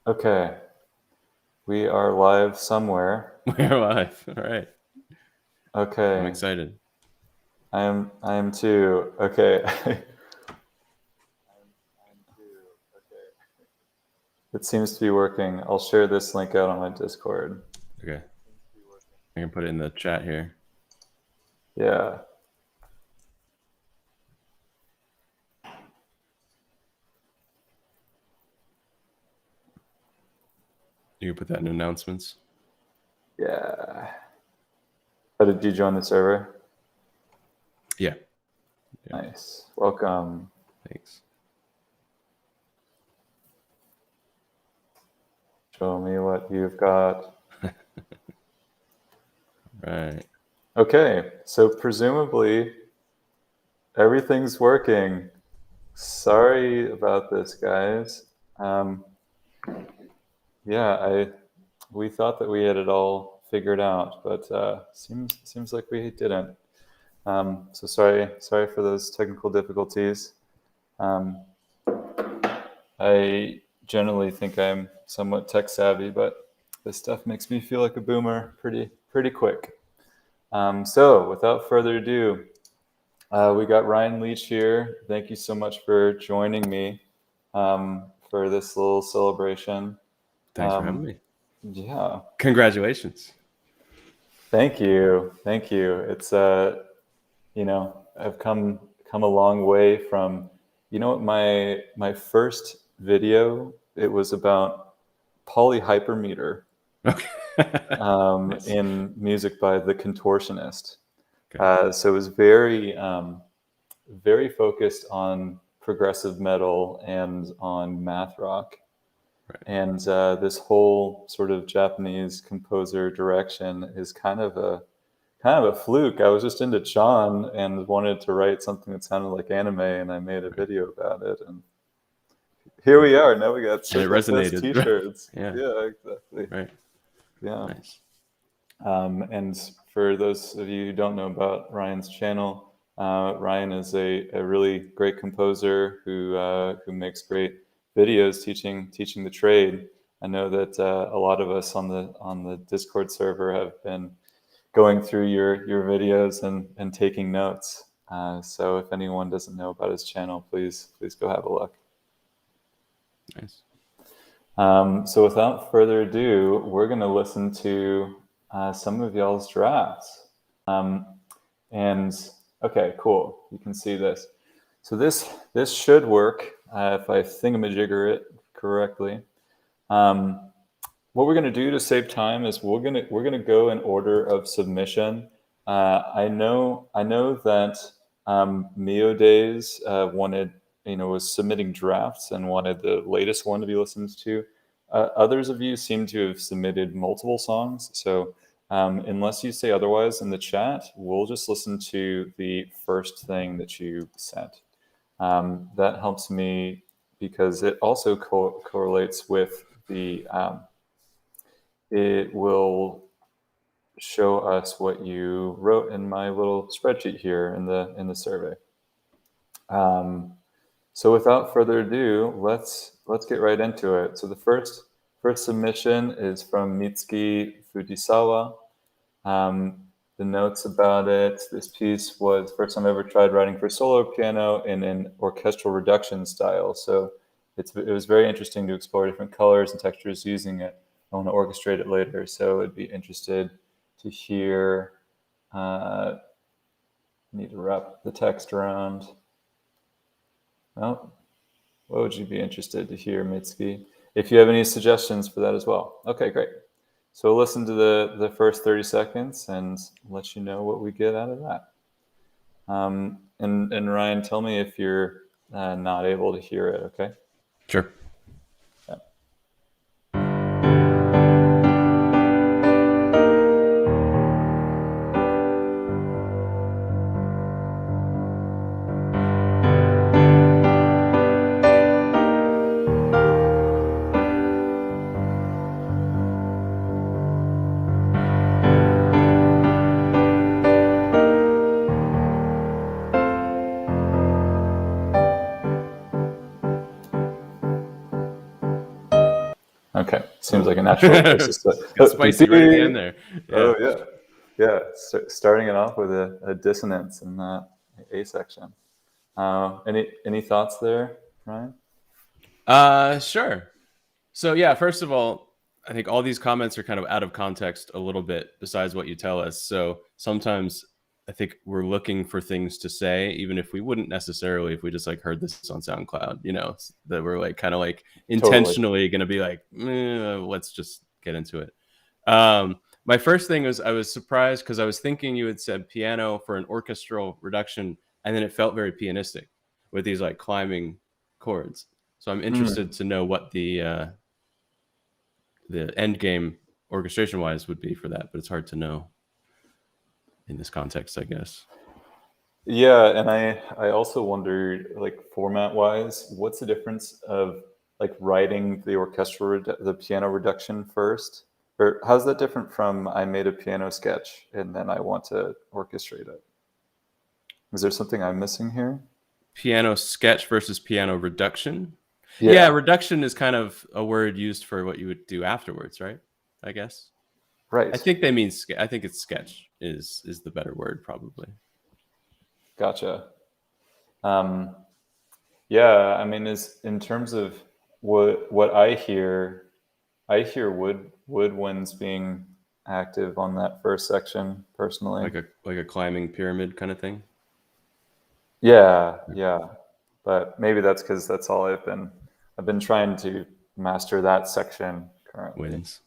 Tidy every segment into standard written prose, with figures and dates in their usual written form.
Okay, we are live somewhere. We're live. All right. Okay. I'm excited. I am too. Okay. It seems to be working. I'll share this link out on my Discord. Okay. I can put it in the chat here. Yeah. You can put that in announcements. Yeah. How did you join the server? Yeah. Nice. Welcome. Thanks. Show me what you've got. Right. Okay, so presumably everything's working. Sorry about this, guys. We thought that we had it all figured out, but seems like we didn't. So sorry for those technical difficulties. I generally think I'm somewhat tech savvy, but this stuff makes me feel like a boomer pretty quick. So without further ado, we got Ryan Leach here. Thank you so much for joining me for this little celebration. Thanks for having me. Yeah. Congratulations. Thank you. It's I've come a long way from, my first video, it was about polyhypermeter Okay. Nice. in music by The Contortionist. Okay. So it was very very focused on progressive metal and on math rock. Right. And this whole sort of Japanese composer direction is kind of a fluke. I was just into Chan and wanted to write something that sounded like anime, and I made a video about it. And here we are. Now we got And it Circle Fist resonated. T-shirts. Yeah. Yeah, exactly. Right. Yeah. Nice. And for those of you who don't know about Ryan's channel, Ryan is a really great composer who makes great videos teaching the trade. I know that a lot of us on the Discord server have been going through your videos and taking notes. So if anyone doesn't know about his channel, please go have a look. Nice. So without further ado, we're going to listen to some of y'all's drafts. And okay, cool. You can see this. So this should work if I thingamajigger it correctly. What we're going to do to save time is we're going to go in order of submission. I know that Meodaze wanted, was submitting drafts and wanted the latest one to be listened to. Others of you seem to have submitted multiple songs, so unless you say otherwise in the chat, we'll just listen to the first thing that you sent. That helps me because it also correlates with the. It will show us what you wrote in my little spreadsheet here in the survey. So without further ado, let's get right into it. So the first submission is from Mitsuki Fujisawa. The notes about it: this piece was the first time I ever tried writing for solo piano in an orchestral reduction style. So it was very interesting to explore different colors and textures using it. I want to orchestrate it later, so I'd be interested to hear. Need to wrap the text around. Well, what would you be interested to hear, Mitsuki? If you have any suggestions for that as well. Okay, great. So listen to the first 30 seconds and let you know what we get out of that. And Ryan, tell me if you're not able to hear it, okay? Sure. Yeah. Okay, seems like a natural place to start. Got spicy right at the end there. Yeah. Oh yeah. Starting it off with a dissonance in that A section. Any thoughts there, Ryan? Sure. So yeah, first of all, I think all these comments are kind of out of context a little bit besides what you tell us. So sometimes I think we're looking for things to say, even if we wouldn't necessarily, if we just like heard this on SoundCloud, that we're like kind of like intentionally going to be like, let's just get into it. My first thing was I was surprised because I was thinking you had said piano for an orchestral reduction, and then it felt very pianistic with these like climbing chords. So I'm interested to know what the end game orchestration wise would be for that, but it's hard to know in this context, I guess. Yeah, and I also wondered, like, format wise, what's the difference of like writing the the piano reduction first, or how's that different from I made a piano sketch and then I want to orchestrate it? Is there something I'm missing here? Piano sketch versus piano reduction. Yeah, reduction is kind of a word used for what you would do afterwards, right? I guess. Right. I think they mean. I think it's sketch is the better word, probably. Gotcha. Yeah, I mean, is in terms of what I hear woodwinds being active on that first section personally. Like a climbing pyramid kind of thing. Yeah. But maybe that's because that's all I've been trying to master that section currently. Winds.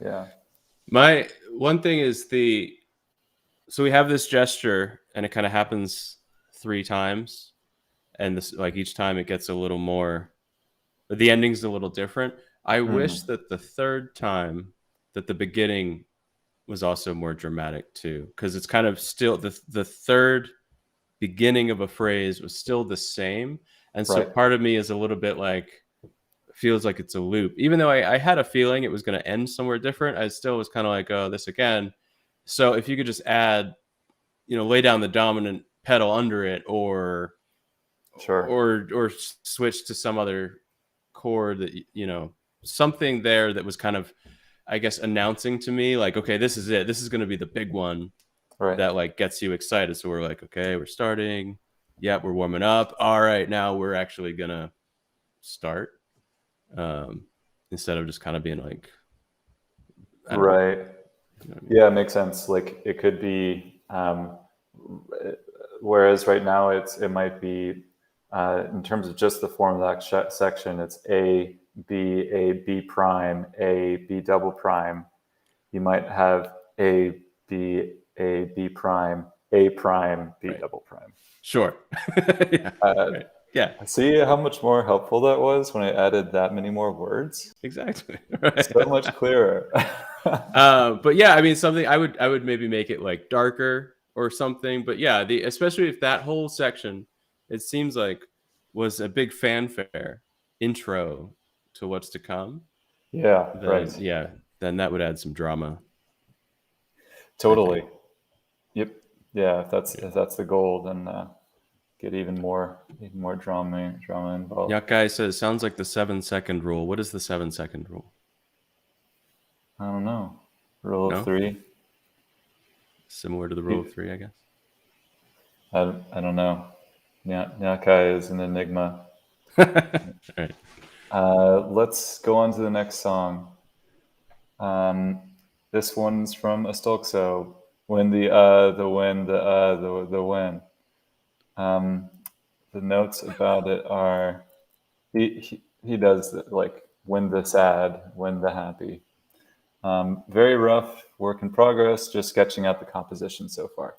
Yeah. My one thing is so we have this gesture and it kind of happens 3 times, and this like each time it gets a little more, the ending's a little different. I wish that the third time that the beginning was also more dramatic too, because it's kind of still the third beginning of a phrase was still the same, and so part of me is a little bit like, feels like it's a loop, even though I had a feeling it was going to end somewhere different. I still was kind of like, oh, this again. So if you could just add, lay down the dominant pedal under it, or switch to some other chord that something there that was kind of, I guess, announcing to me like, okay, this is it, this is going to be the big one, that like gets you excited. So we're like, okay, we're starting, we're warming up, all right, now we're actually gonna start, instead of just kind of being like, right. Yeah, it makes sense. Like it could be, whereas right now it might be, in terms of just the form of that section, it's A, B prime, A, B double prime. You might have A, B prime, A prime, B double prime. Sure. Right. Yeah. See how much more helpful that was when I added that many more words? Exactly. Right. So much clearer. But yeah, I mean, something I would maybe make it like darker or something. But yeah, especially if that whole section, it seems like, was a big fanfare intro to what's to come. Yeah. Then, right. Yeah. Then that would add some drama. Totally. Yep. Yeah. If that's the goal, then get even more drama involved. Yakai says, sounds like the 7-second rule. What is the 7-second rule? I don't know. Rule of 3. Similar to the rule of 3, I guess. I don't know. Yakai is an enigma. Right. Let's go on to the next song. This one's from Astolsko. When the when. The notes about it are he does like when the sad, when the happy. Very rough work in progress, just sketching out the composition so far.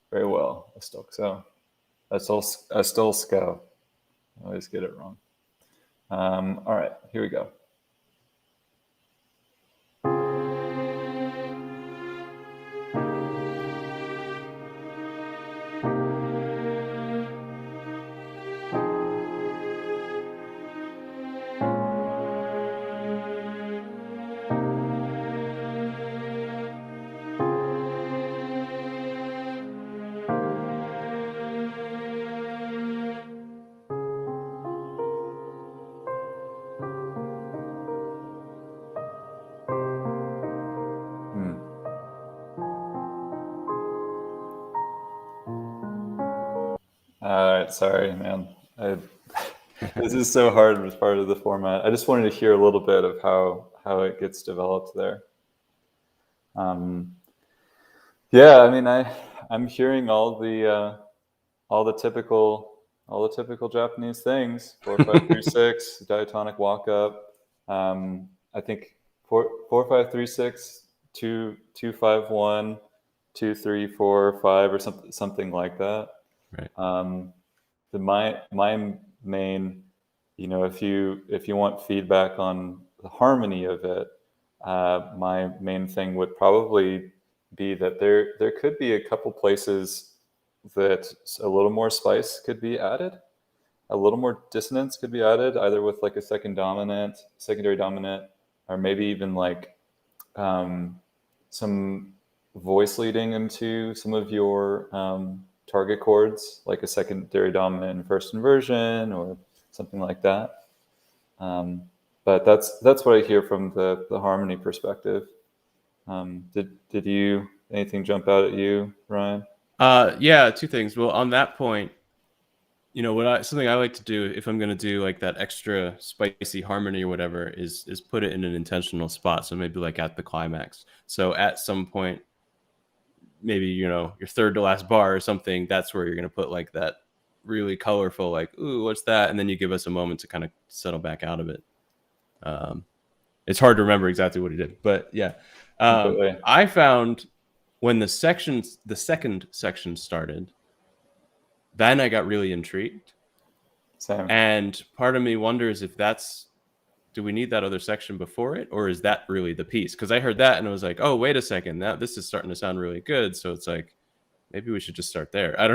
Very well, Astolsko. Astolsko. I always get it wrong. All right, here we go. All right, sorry, man. This is so hard as part of the format. I just wanted to hear a little bit of how it gets developed there. Yeah, I mean, I'm hearing all the typical Japanese things: 4-5-3-6, diatonic walk up. I think 4-5-3-6, 2-2-5-1, 2-3-4-5, or something like that. Right. My main, if you want feedback on the harmony of it, my main thing would probably be that there could be a couple places that a little more spice could be added, a little more dissonance could be added, either with like a secondary dominant, or maybe even like some voice leading into some of your target chords, like a secondary dominant in first inversion or something like that. But that's what I hear from the harmony perspective. Did you anything jump out at you, Ryan? Yeah, two things. Well, on that point, something I like to do if I'm going to do like that extra spicy harmony or whatever is put it in an intentional spot. So maybe like at the climax. So at some point, maybe your third to last bar or something, that's where you're going to put like that really colorful, like, ooh, what's that? And then you give us a moment to kind of settle back out of it. It's hard to remember exactly what he did, but yeah. I found when the second section started, then I got really intrigued. Same. And part of me wonders if do we need that other section before it, or is that really the piece? Because I heard that and I was like, oh, wait a second, now this is starting to sound really good. So it's like, maybe we should just start there. I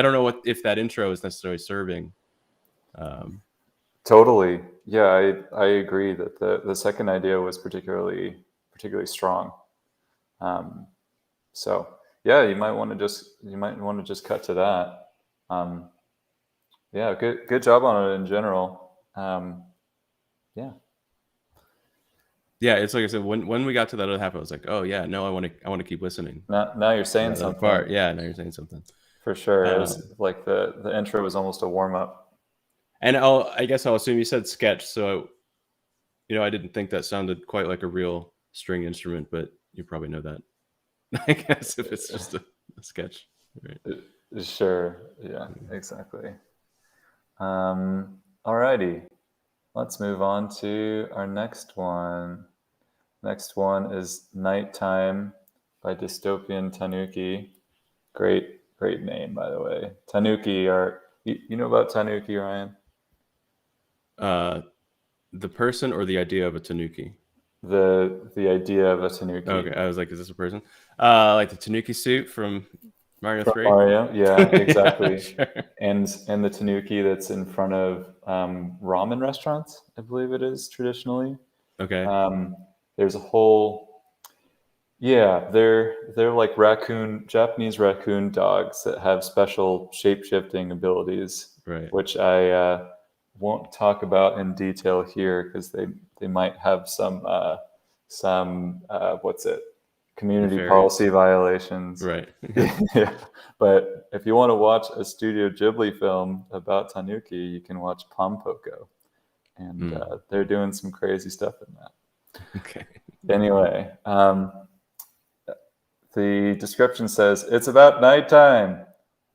don't know if that intro is necessarily serving. Totally. Yeah, I agree that the second idea was particularly strong. So yeah, you might want to just cut to that. Yeah, good job on it in general. Yeah. Yeah, it's like I said, when we got to that other half, I was like, oh yeah, no, I want to keep listening. Now you're saying something. Part. Yeah, now you're saying something. For sure. It was like the intro was almost a warm up. And I guess I'll assume you said sketch, so I didn't think that sounded quite like a real string instrument, but you probably know that. I guess if it's just a sketch. Right. Sure. Yeah, exactly. Alrighty. Let's move on to our next one. Next one is Nighttime by Dystopian Tanuki. Great name, by the way. Tanuki you know about Tanuki, Ryan? The person or the idea of a Tanuki? The idea of a Tanuki. Okay, I was like, is this a person? Like the Tanuki suit from Mario 3? Mario, yeah, exactly. Yeah, sure. And the Tanuki that's in front of ramen restaurants, I believe it is traditionally. Okay. There's a whole, they're like Japanese raccoon dogs that have special shape-shifting abilities, right? Which I won't talk about in detail here because they might have some community policy violations. Right. Yeah. But if you want to watch a Studio Ghibli film about Tanuki, you can watch Pompoko. And they're doing some crazy stuff in that. Okay. Anyway, the description says, "It's about nighttime.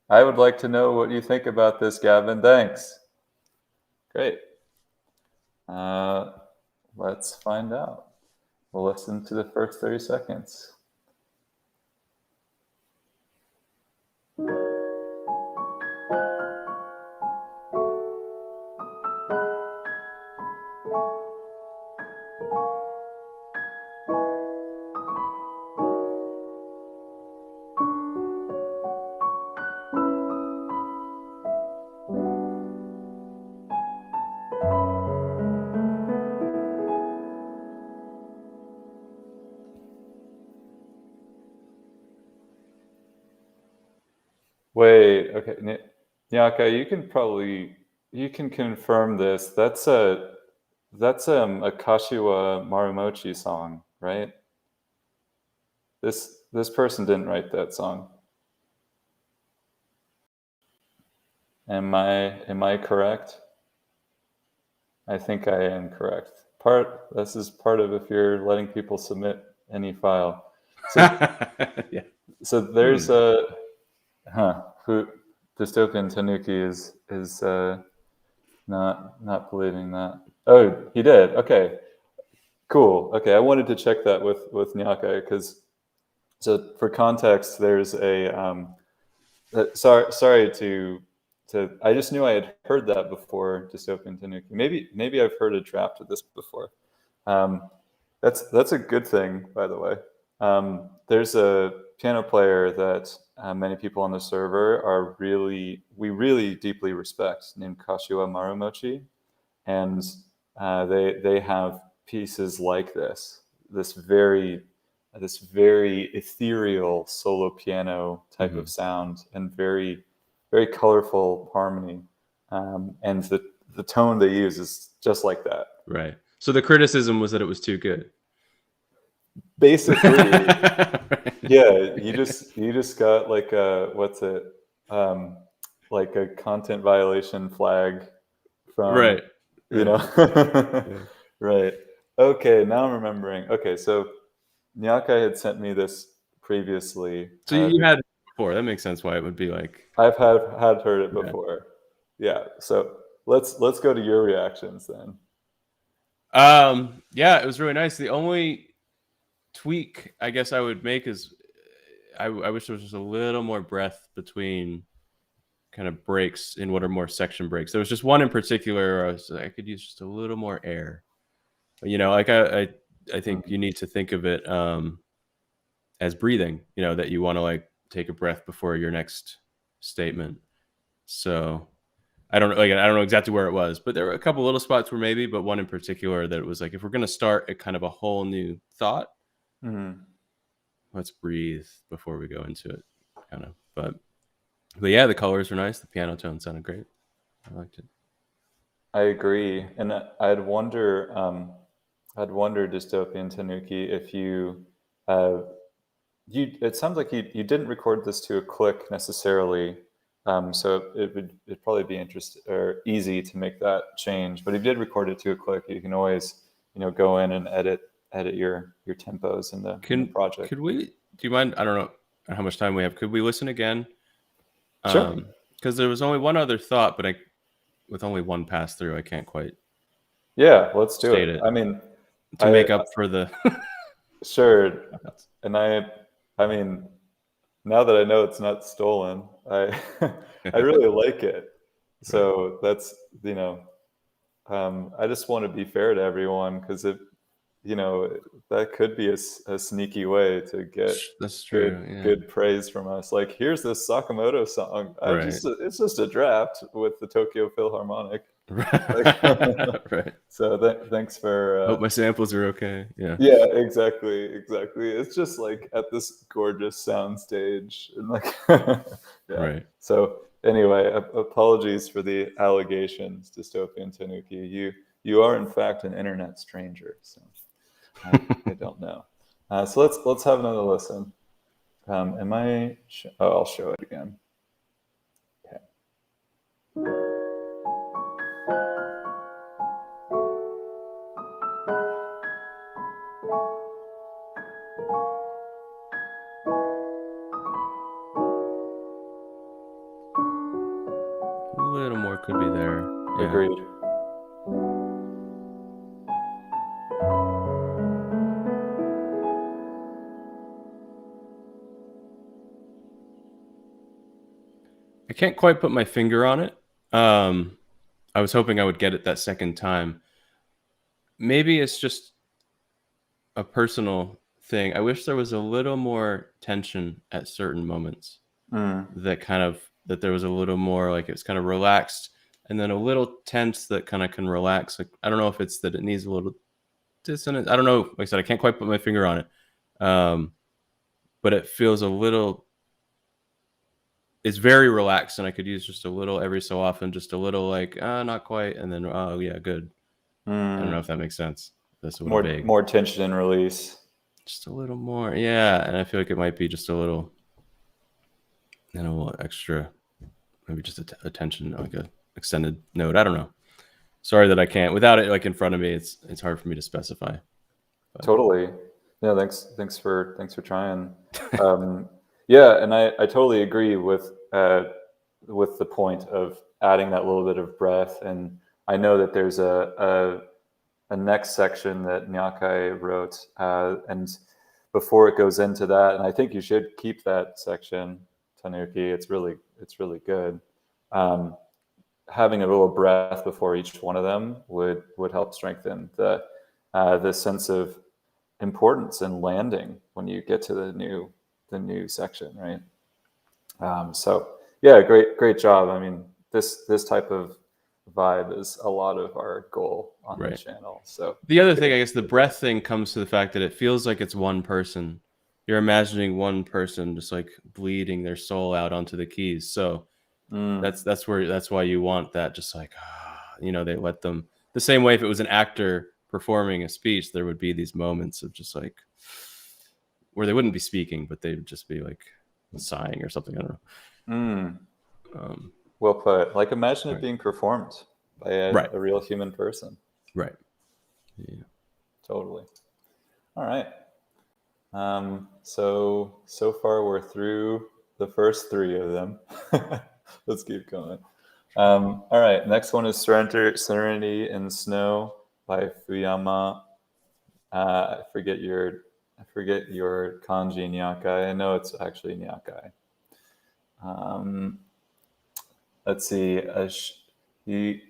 I would like to know what you think about this, Gavin. Thanks." Great. Let's find out. We'll listen to the first 30 seconds. Wait, okay. Nyaka, you can confirm this. That's a Kashiwa Marimochi song, right? This person didn't write that song. Am I correct? I think I am correct. This is part of if you're letting people submit any file. So, Yeah. so there's a Dystopian Tanuki is not believing that. Oh, he did. Okay, cool. Okay, I wanted to check that with Nyaka because so for context, there's a sorry to I just knew I had heard that before Dystopian Tanuki. Maybe I've heard a draft of this before. That's a good thing, by the way. There's a piano player that many people on the server we really deeply respect, named Kashiwa Marumochi, and they have pieces like this very ethereal solo piano type of sound and very colorful harmony, and the tone they use is just like that. Right. So the criticism was that it was too good. Basically, yeah. You just got like a like a content violation flag from right. Yeah. Right. Okay, now I'm remembering. Okay, so Nyaka had sent me this previously. So you had it before. That makes sense why it would be like. I've had heard it before. Yeah. So let's go to your reactions then. Yeah, it was really nice. The only tweak I guess I would make is I wish there was just a little more breath between kind of breaks in what are more section breaks. There was just one in particular where I could use just a little more air. Like I think you need to think of it as breathing, that you want to like take a breath before your next statement. So I don't know exactly where it was, but there were a couple little spots where maybe, but one in particular that it was like, if we're going to start a kind of a whole new thought, let's breathe before we go into it, kind of. But yeah, the colors were nice. The piano tone sounded great. I liked it. I agree, and I'd wonder, Dystopian Tanuki, if it sounds like you didn't record this to a click necessarily, so it'd probably be easy to make that change. But if you did record it to a click, you can always go in and edit your tempos in the project. Do you mind? I don't know how much time we have. Could we listen again? Sure. Because there was only one other thought, but with only one pass through, I can't quite. Yeah, let's do it. I mean, to make up for the. Sure, and I mean, now that I know it's not stolen, I really like it. So that's I just want to be fair to everyone, because that could be a sneaky way to get that's true. Good praise from us. Like, here's this Sakamoto song. It's just a draft with the Tokyo Philharmonic. Right. So thanks for. Hope my samples are okay. Yeah. Yeah. Exactly. It's just like at this gorgeous sound stage, and like. Yeah. Right. So anyway, apologies for the allegations, Dystopian Tanuki. You are in fact an internet stranger, so I don't know. So let's have another listen. I'll show it again. Okay. A little more could be there. Yeah. Agreed. I can't quite put my finger on it. I was hoping I would get it that second time. Maybe it's just a personal thing. I wish there was a little more tension at certain moments. That there was a little more, like, it's kind of relaxed, and then a little tense that kind of can relax. Like, I don't know if it's that it needs a little dissonance. I don't know. Like I said, I can't quite put my finger on it. But it feels a little. It's very relaxed, and I could use just a little every so often, just a little, like, not quite, and then oh yeah, good. I don't know if that makes sense. That's more tension and release. Just a little more, yeah. And I feel like it might be just a little extra maybe just a tension, like a extended note. I don't know. Sorry that I can't, without it like in front of me, it's hard for me to specify. But. Totally. Yeah, thanks for trying. Yeah, and I totally agree with the point of adding that little bit of breath. And I know that there's a next section that Nyakai wrote, and before it goes into that, and I think you should keep that section, Tanuki. It's really good. Having a little breath before each one of them would help strengthen the sense of importance in landing when you get to the new section, right? So yeah, great job. I mean, this type of vibe is a lot of our goal on the channel. So the other thing, I guess, the breath thing comes to the fact that it feels like it's one person. You're imagining one person just like bleeding their soul out onto the keys. So that's why you want that, just like, they let them, the same way if it was an actor performing a speech, there would be these moments of just like where they wouldn't be speaking, but they would just be like sighing or something. I don't know. Well put. Like, imagine it being performed by a real human person. Right. Yeah. Totally. All right. So far we're through the first 3 of them. Let's keep going. All right. Next one is Serenity in Snow by Fuyuma. I forget your kanji, Nyakai. I know it's actually Nyakai. Let's see. He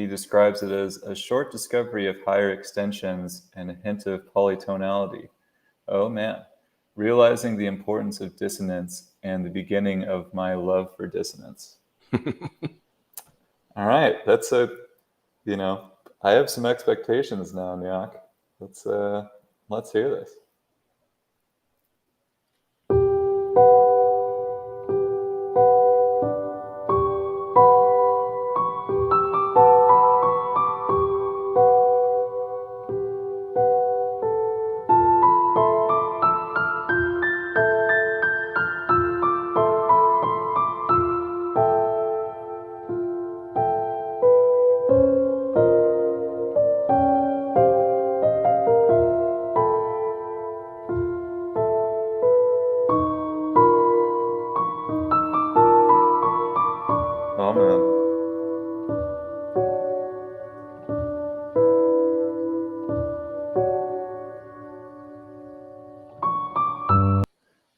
describes it as a short discovery of higher extensions and a hint of polytonality. Oh man, realizing the importance of dissonance and the beginning of my love for dissonance. All right, that's I have some expectations now, Nyak. Let's hear this.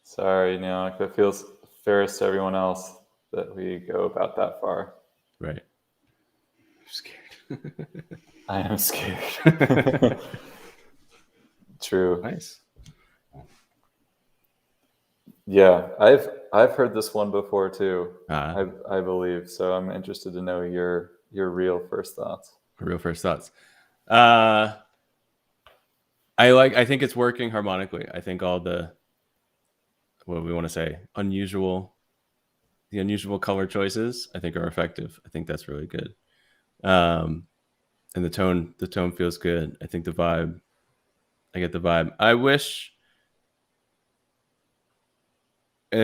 Sorry, Nyak, that feels fairest to everyone else that we go about that far. Right. I'm scared. I am scared. True. Nice. Yeah, I've heard this one before too. I believe so. I'm interested to know your real first thoughts. Real first thoughts. I think it's working harmonically. I think all the, what we want to say, the unusual color choices, I think are effective. I think that's really good. And the tone feels good. I think the vibe, I get the vibe. I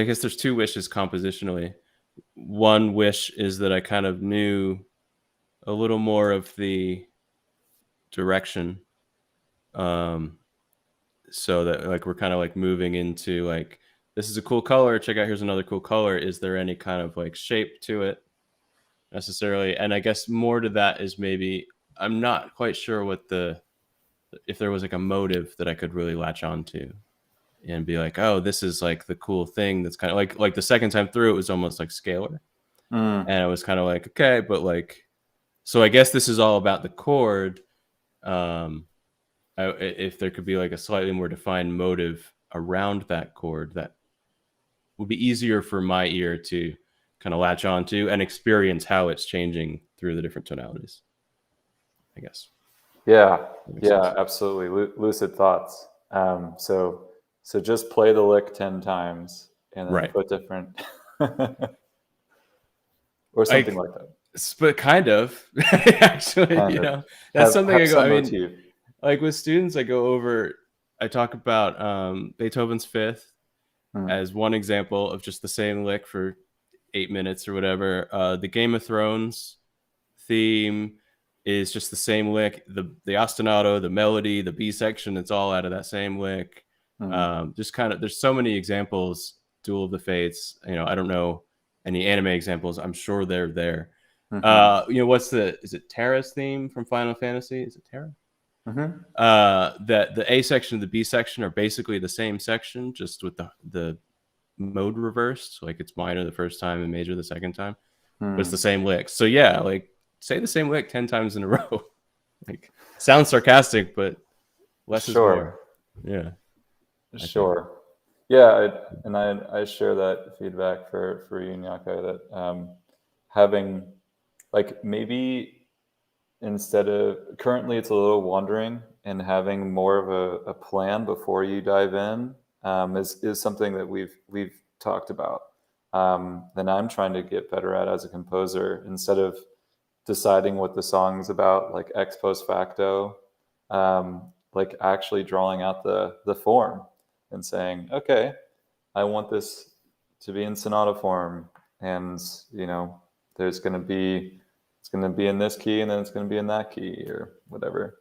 guess there's 2 wishes compositionally. One wish is that I kind of knew a little more of the direction. So that like we're kind of like moving into like, this is a cool color, check out, here's another cool color. Is there any kind of like shape to it necessarily? And I guess more to that is maybe, I'm not quite sure if there was like a motive that I could really latch on to and be like, oh, this is like the cool thing that's kind of like the second time through, it was almost like scalar. And I was kind of like, okay, but like, so I guess this is all about the chord. If there could be like a slightly more defined motive around that chord, that would be easier for my ear to kind of latch onto and experience how it's changing through the different tonalities, I guess. Yeah, absolutely. Lucid thoughts. So just play the lick 10 times and then put different or something like that. But kind of, actually, that's something I go, I mean, motif. Like with students, I talk about Beethoven's Fifth as one example of just the same lick for 8 minutes or whatever. The Game of Thrones theme is just the same lick. The ostinato, the melody, the B section, it's all out of that same lick. Just kind of, there's so many examples. Duel of the Fates, I don't know any anime examples. I'm sure they're there. Is it Terra's theme from Final Fantasy? Is it Terra? That the A section and the B section are basically the same section, just with the mode reversed. Like it's minor the first time and major the second time, but it's the same lick. So yeah, like say the same lick 10 times in a row. Like sounds sarcastic, but less is more. Yeah. Sure. Yeah, I share that feedback for you, Nyaka, that having like maybe instead of currently it's a little wandering, and having more of a plan before you dive in is something that we've talked about. That I'm trying to get better at as a composer, instead of deciding what the song's about like ex post facto, like actually drawing out the form and saying, okay, I want this to be in sonata form, and it's going to be in this key, and then it's going to be in that key, or whatever.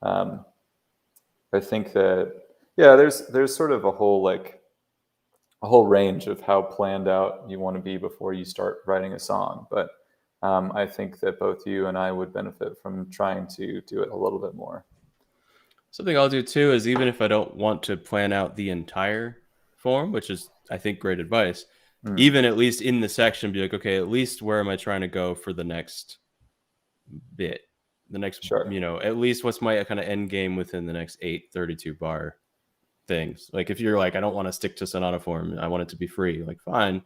I think that there's sort of a whole range of how planned out you want to be before you start writing a song, but I think that both you and I would benefit from trying to do it a little bit more. Something I'll do too is, even if I don't want to plan out the entire form, which is, I think, great advice, even at least in the section, be like, okay, at least where am I trying to go for the next bit? The next, at least what's my kind of end game within the next 8 32 bar things. Like if you're like, I don't want to stick to sonata form, I want it to be free, like fine,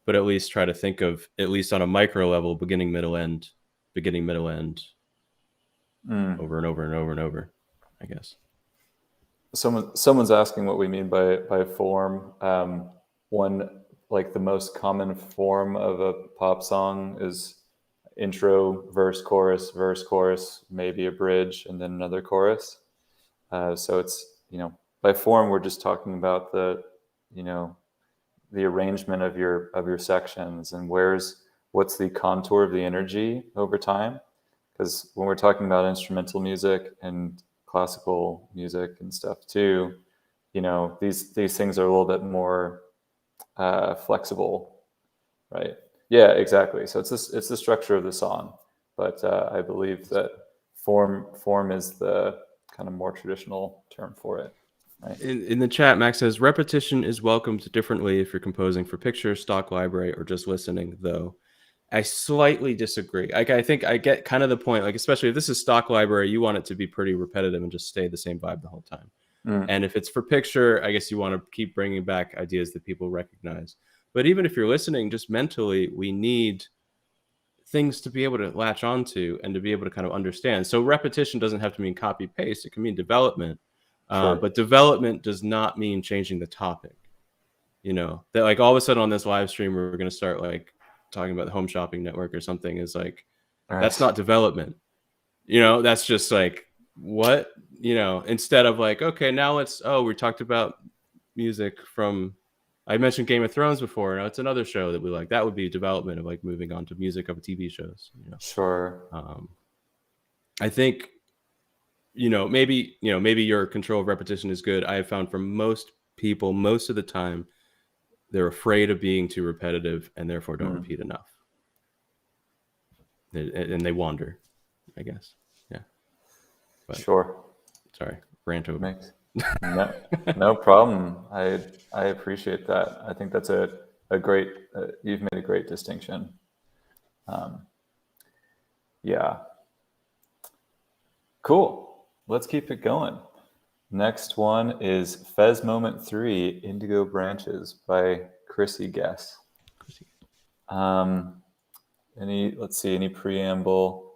but at least try to think of, at least on a micro level, beginning, middle, end, over and over and over and over, I guess. Someone's asking what we mean by form. One, like the most common form of a pop song is intro, verse, chorus, maybe a bridge, and then another chorus. So it's, by form, we're just talking about the arrangement of your sections, and what's the contour of the energy over time. Because when we're talking about instrumental music and classical music and stuff too, these things are a little bit more flexible, right? Yeah, exactly. So it's the structure of the song, but I believe that form is the kind of more traditional term for it. Right? In the chat, Max says repetition is welcomed differently if you're composing for picture, stock library, or just listening, though. I slightly disagree. Like, I think I get kind of the point, like, especially if this is stock library, you want it to be pretty repetitive and just stay the same vibe the whole time. And if it's for picture, I guess you want to keep bringing back ideas that people recognize. But even if you're listening, just mentally, we need things to be able to latch onto and to be able to kind of understand. So repetition doesn't have to mean copy paste. It can mean development. Sure. But development does not mean changing the topic. That like all of a sudden on this live stream, we're going to start like talking about the Home Shopping Network or something, is like, that's not development. That's just like, what, instead of like, okay, now we talked about music from, I mentioned Game of Thrones before. Now it's another show that we like. That would be development of like moving on to music of TV shows. Sure. I think, maybe your control of repetition is good. I have found for most people, most of the time, they're afraid of being too repetitive and therefore don't repeat enough. And they wander, I guess. Yeah. But, sure. Sorry, rant over. No problem. I appreciate that. I think that's a great, you've made a great distinction. Yeah. Cool. Let's keep it going. Next one is Fez Moment 3, Indigo Branches by Chrissy Guess. Any preamble?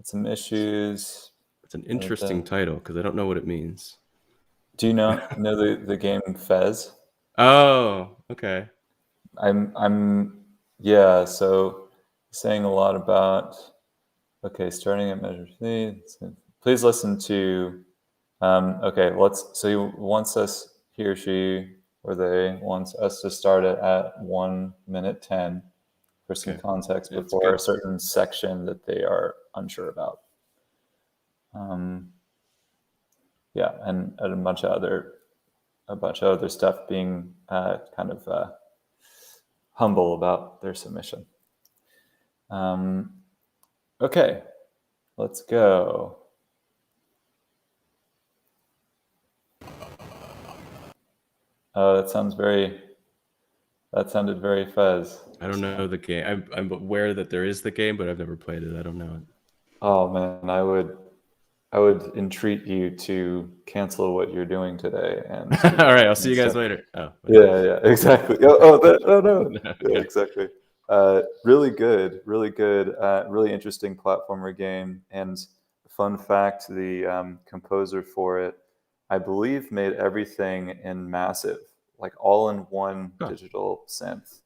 Some issues. It's an interesting title because I don't know what it means. Do you know the game Fez? Oh, okay. So saying a lot about, starting at measure 3. Please listen to he or she or they wants us to start it at 1 minute 10 some context That's before good. a certain section that they are unsure about. Yeah, and a bunch of other stuff, being kind of humble about their submission. Okay, let's go. Oh, that sounded very Fez. I don't know the game. I'm aware that there is the game, but I've never played it. I don't know it. Oh man, I would entreat you to cancel what you're doing today. And all right, I'll see you guys later. Oh, yeah, exactly. Oh no. Yeah, exactly. Really good, really interesting platformer game. And fun fact, the composer for it, I believe, made everything in Massive, like all in one digital synth.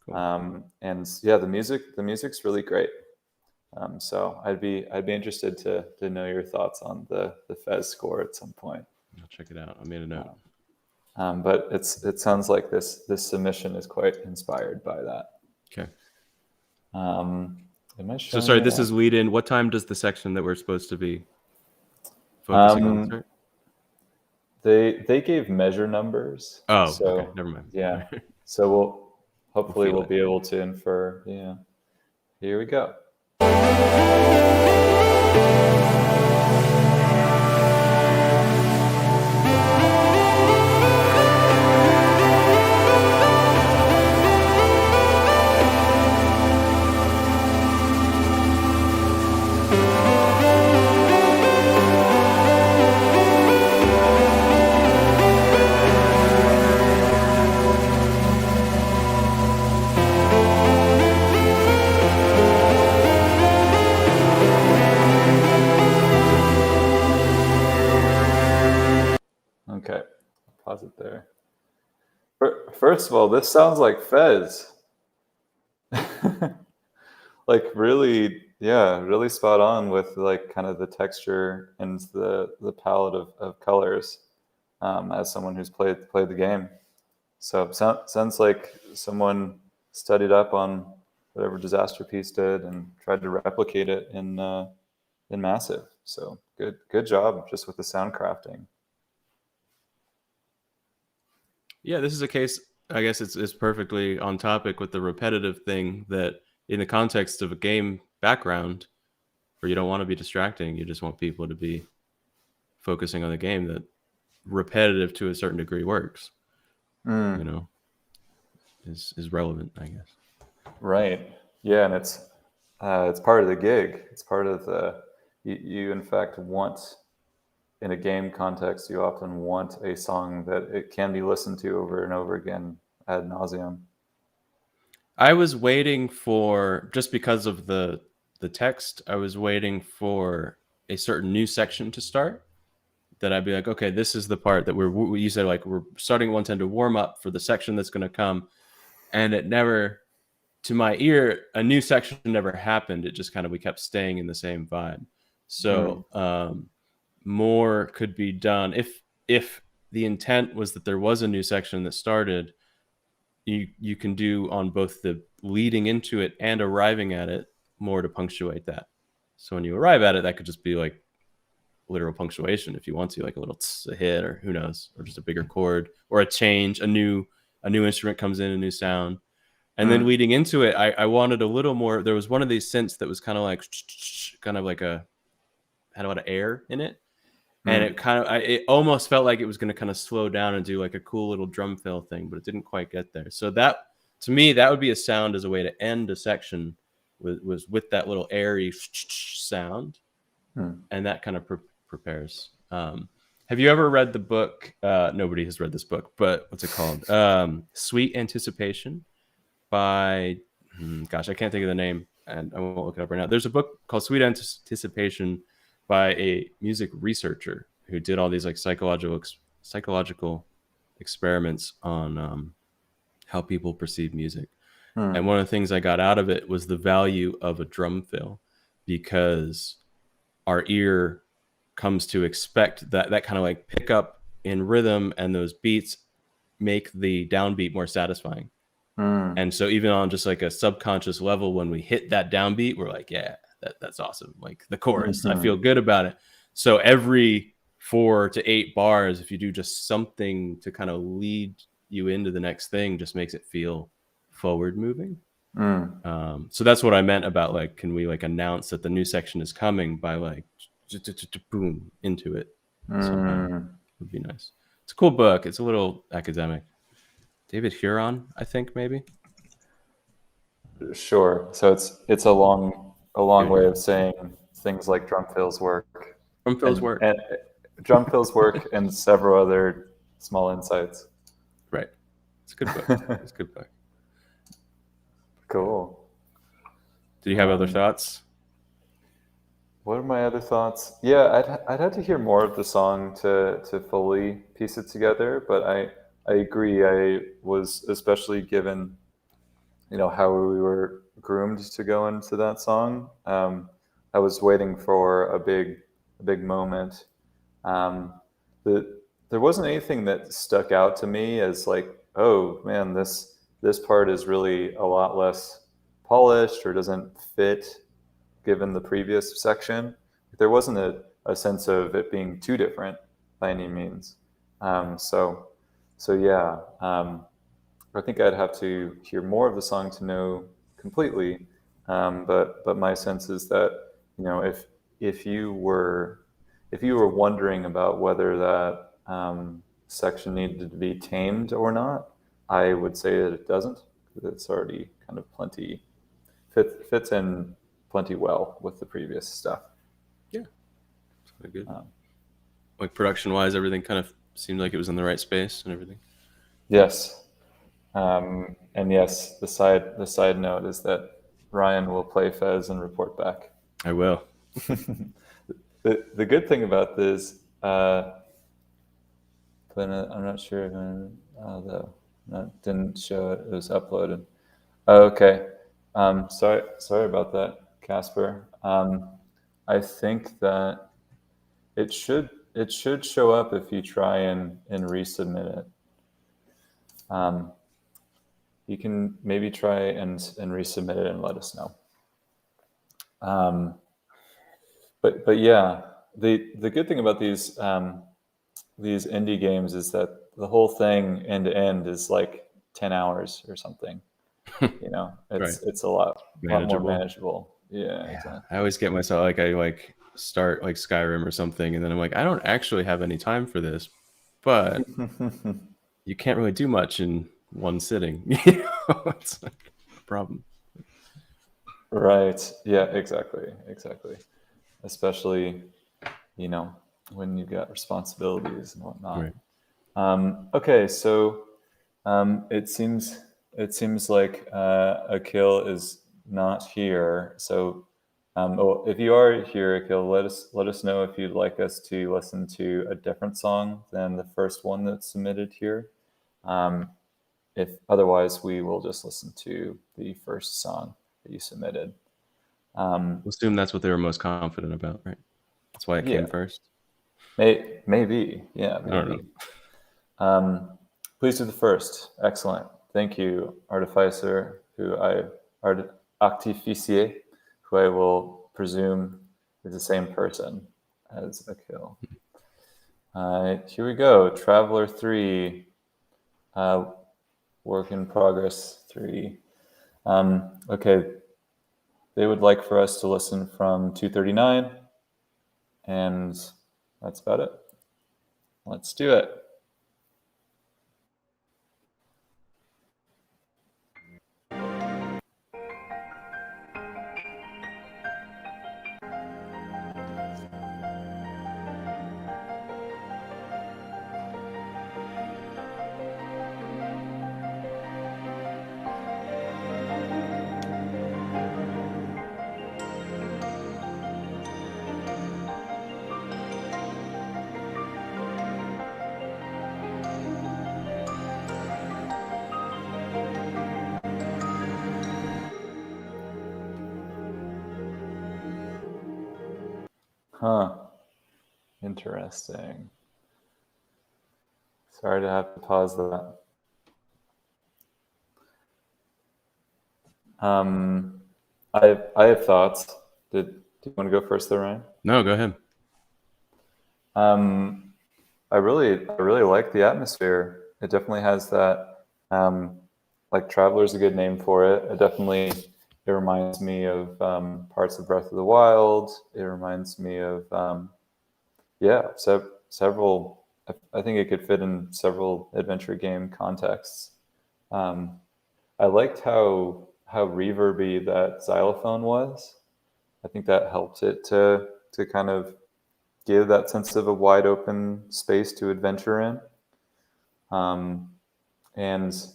Cool. And yeah, the music's really great. So I'd be interested to know your thoughts on the Fez score at some point. I'll check it out. I made a note. But it sounds like this submission is quite inspired by that. Okay. So sorry, this is lead in. What time does the section that we're supposed to be focusing on start? They gave measure numbers. Oh, so, okay, never mind. Yeah. So hopefully we'll be able to infer. Yeah. Here we go. Okay, pause it there. First of all, this sounds like Fez. Like really spot on with like kind of the texture and the palette of colors, as someone who's played the game. So sounds like someone studied up on whatever Disaster Piece did and tried to replicate it in Massive. So good job just with the sound crafting. Yeah, this is a case, I guess it's perfectly on topic with the repetitive thing, that in the context of a game background where you don't want to be distracting, you just want people to be focusing on the game, that repetitive to a certain degree works. You know, is relevant, I guess. Right. Yeah, and it's part of the gig. It's part of the you in fact want, in a game context, you often want a song that it can be listened to over and over again ad nauseum. I was waiting for, just because of the text, I was waiting for a certain new section to start, that I'd be like, okay, this is the part that you said, like, we're starting 110 to warm up for the section that's going to come. And it never, to my ear, a new section never happened. It just kind of, we kept staying in the same vibe. So more could be done. If the intent was that there was a new section that started, you can do on both the leading into it and arriving at it more to punctuate that. So when you arrive at it, that could just be like literal punctuation if you want to, like a little a hit, or who knows, or just a bigger chord, or a change, a new instrument comes in, a new sound. And then leading into it, I wanted a little more. There was one of these synths that was kind of like had a lot of air in it. And it almost felt like it was going to kind of slow down and do like a cool little drum fill thing, but it didn't quite get there. So that, to me, that would be a sound as a way to end a section, was with that little airy sound. And that kind of prepares. Have you ever read the book? Nobody has read this book, but what's it called? Sweet Anticipation by, gosh, I can't think of the name, and I won't look it up right now. There's a book called Sweet Anticipation by a music researcher who did all these like psychological experiments on how people perceive music. And one of the things I got out of it was the value of a drum fill, because our ear comes to expect that kind of like pick up in rhythm, and those beats make the downbeat more satisfying. And so even on just like a subconscious level, when we hit that downbeat, we're like, yeah, that's awesome. Like the chorus, I feel good about it. So every 4 to 8 bars, if you do just something to kind of lead you into the next thing, just makes it feel forward moving. So that's what I meant about like, can we like announce that the new section is coming by like boom into it somehow? Would be nice. It's a cool book. It's a little academic. David Huron, I think maybe. Sure. So it's a long way of saying things like drum fills work. Drum fills work. And drum fills work and several other small insights. Right. It's a good book. It's a good book. Cool. Did you have other thoughts? What are my other thoughts? Yeah, I'd have to hear more of the song to fully piece it together, but I agree. I was especially given, how we were groomed to go into that song. I was waiting for a big moment. There wasn't anything that stuck out to me as like, oh man, this part is really a lot less polished or doesn't fit given the previous section. There wasn't a sense of it being too different by any means. So yeah, I think I'd have to hear more of the song to know completely. But my sense is that, if you were wondering about whether that section needed to be tamed or not, I would say that it doesn't, because it's already kind of plenty fits in plenty well with the previous stuff. Yeah, it's quite good. Like production-wise, everything kind of seemed like it was in the right space and everything. Yes, and yes, the side note is that Ryan will play Fez and report back. I will. The good thing about this, but I'm not sure. Though that didn't show it was uploaded. Oh, okay. Sorry about that, Casper. I think that it should show up if you try and resubmit it. You can maybe try and resubmit it and let us know. But yeah, the good thing about these indie games is that the whole thing end to end is like 10 hours or something. It's a lot more manageable. Yeah, exactly. I always get myself like I start like Skyrim or something, and then I'm like, I don't actually have any time for this, but you can't really do much in one sitting. It's like a problem. Right. Yeah. Exactly. Especially, when you've got responsibilities and whatnot. Right. Okay, so it seems like Akhil is not here. So if you are here, Akhil, let us know if you'd like us to listen to a different song than the first one that's submitted here. If otherwise, we will just listen to the first song that you submitted. We'll assume that's what they were most confident about, right? That's why it came first. Maybe. Yeah, maybe. I don't know. Please do the first. Excellent. Thank you, Artificer, Artificier, who I will presume is the same person as Akhil. Here we go. Traveler 3. Work in progress 3. Okay. They would like for us to listen from 239, and that's about it. Let's do it. Huh. Interesting. Sorry to have to pause that. I have thoughts. Do you want to go first there, Ryan? No, go ahead. I really like the atmosphere. It definitely has that. Like Traveler's a good name for it. It reminds me of parts of Breath of the Wild. It reminds me of several. I think it could fit in several adventure game contexts. I liked how reverby that xylophone was. I think that helped it to kind of give that sense of a wide open space to adventure in. And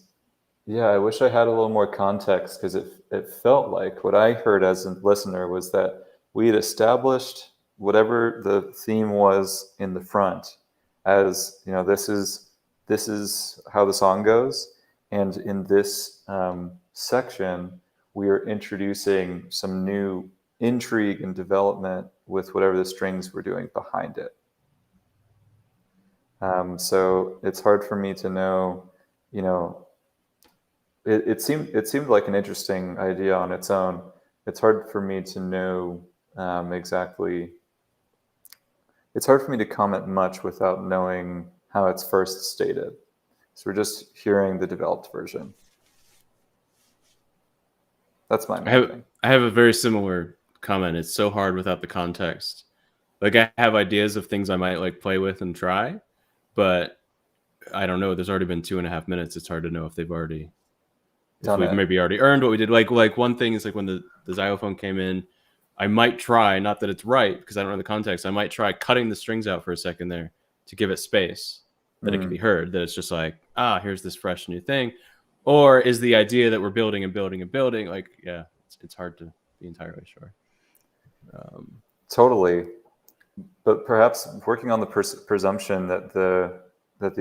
yeah, I wish I had a little more context because it felt like what I heard as a listener was that we had established whatever the theme was in the front as, this is how the song goes. And in this section, we are introducing some new intrigue and development with whatever the strings we're doing behind it. So it's hard for me to know, it seemed like an interesting idea on its own. It's hard for me to know exactly. It's hard for me to comment much without knowing how it's first stated. So we're just hearing the developed version. That's my thing. I have a very similar comment. It's so hard without the context. Like I have ideas of things I might like play with and try, but I don't know. There's already been 2.5 minutes. It's hard to know if we've maybe already earned what we did. Like one thing is like when the xylophone came in, I might try, not that it's right because I don't know the context. I might try cutting the strings out for a second there to give it space that it can be heard. That it's just like, here's this fresh new thing. Or is the idea that we're building and building and building? Like, yeah, it's hard to be entirely sure. Totally. But perhaps working on the presumption that the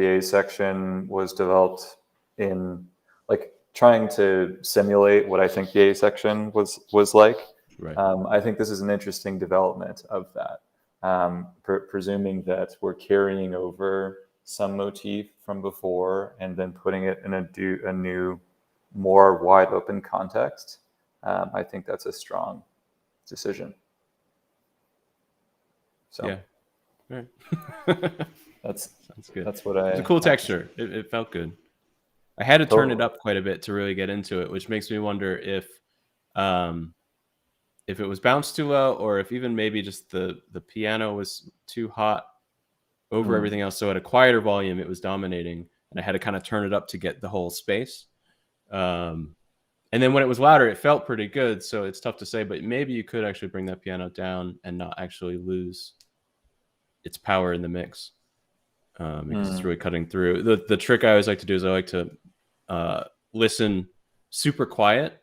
A section was developed in like trying to simulate what I think the A section was like. Right. I think this is an interesting development of that. Presuming that we're carrying over some motif from before and then putting it in a new, more wide open context. I think that's a strong decision. So yeah, right. That's good. That's what It's a cool texture. It felt good. I had to turn it up quite a bit to really get into it, which makes me wonder if it was bounced too low, or if even maybe just the piano was too hot over everything else. So at a quieter volume, it was dominating, and I had to kind of turn it up to get the whole space. And then when it was louder, it felt pretty good. So it's tough to say, but maybe you could actually bring that piano down and not actually lose its power in the mix. Because it's really cutting through. The trick I always like to do is I like to listen super quiet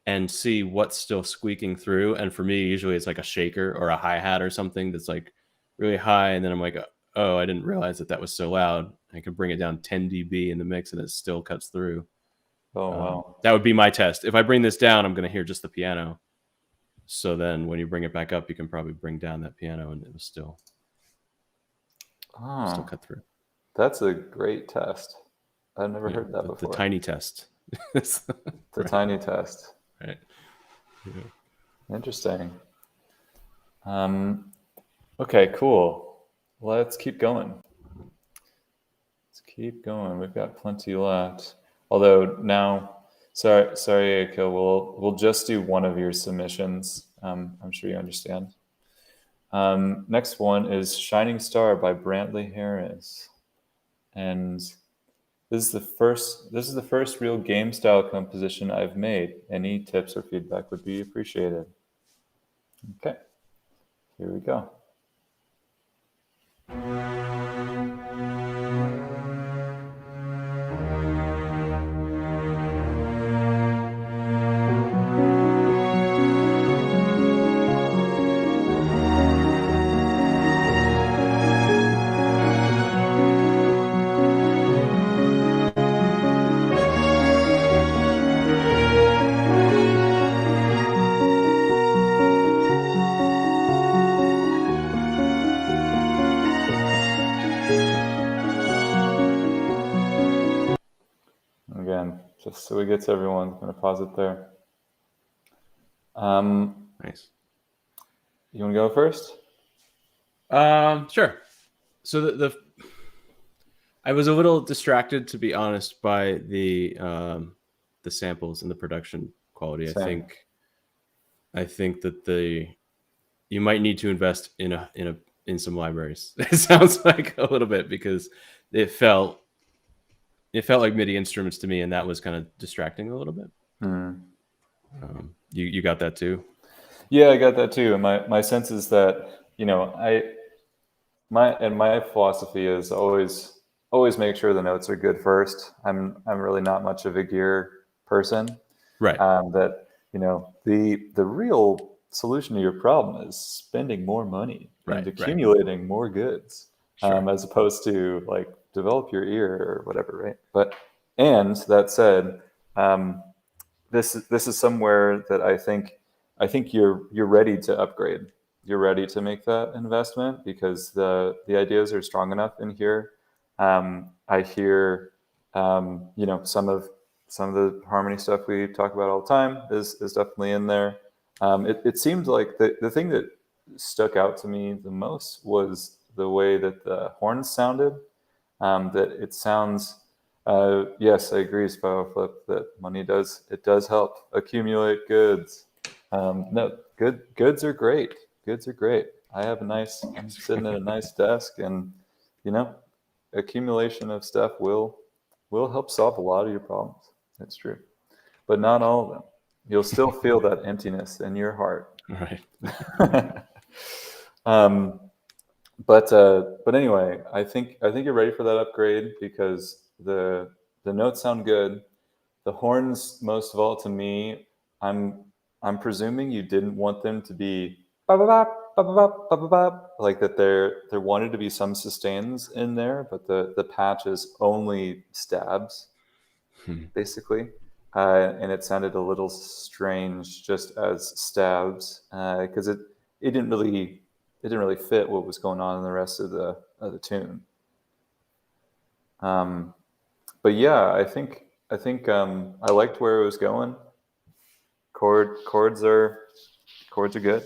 and see what's still squeaking through. And for me, usually it's like a shaker or a hi-hat or something that's like really high. And then I'm like, oh, I didn't realize that was so loud. I can bring it down 10 dB in the mix and it still cuts through. Oh, wow. That would be my test. If I bring this down, I'm going to hear just the piano. So then when you bring it back up, you can probably bring down that piano and it was still cut through. That's a great test. I've never heard that before. The tiny test. The tiny test. Right. Yeah. Interesting. Okay, cool. Let's keep going. We've got plenty left. Although now, sorry, Akhil, we'll just do one of your submissions. I'm sure you understand. Next one is Shining Star by Brantley Harris. And this is the first real game style composition I've made. Any tips or feedback would be appreciated. Okay, here we go. Again, just so we get to everyone, I'm going to pause it there. Nice. You want to go first? Sure. So the I was a little distracted, to be honest, by the samples and the production quality. Same. I think that you might need to invest in some libraries. It sounds like a little bit, because it felt like MIDI instruments to me, and that was kind of distracting a little bit. You got that too? Yeah, I got that too. And my sense is that, my philosophy is always make sure the notes are good first. I'm really not much of a gear person. Right. That the real solution to your problem is spending more money and accumulating more goods, as opposed to like develop your ear or whatever, right? And that said, this is somewhere that I think you're ready to upgrade. You're ready to make that investment because the ideas are strong enough in here. I hear some of the harmony stuff we talk about all the time is definitely in there. It seemed like the thing that stuck out to me the most was the way that the horns sounded. That it sounds, yes, I agree, Spiral Flip, that money does help accumulate goods. No, goods are great. Goods are great. I'm sitting at a nice desk, and accumulation of stuff will help solve a lot of your problems. That's true, but not all of them. You'll still feel that emptiness in your heart. Right. But anyway, I think you're ready for that upgrade because the notes sound good. The horns, most of all, to me, I'm presuming you didn't want them to be like that. There wanted to be some sustains in there, but the patch is only stabs, basically, and it sounded a little strange just as stabs because it didn't really fit what was going on in the rest of the tune. But yeah, I think I liked where it was going. Chords are good.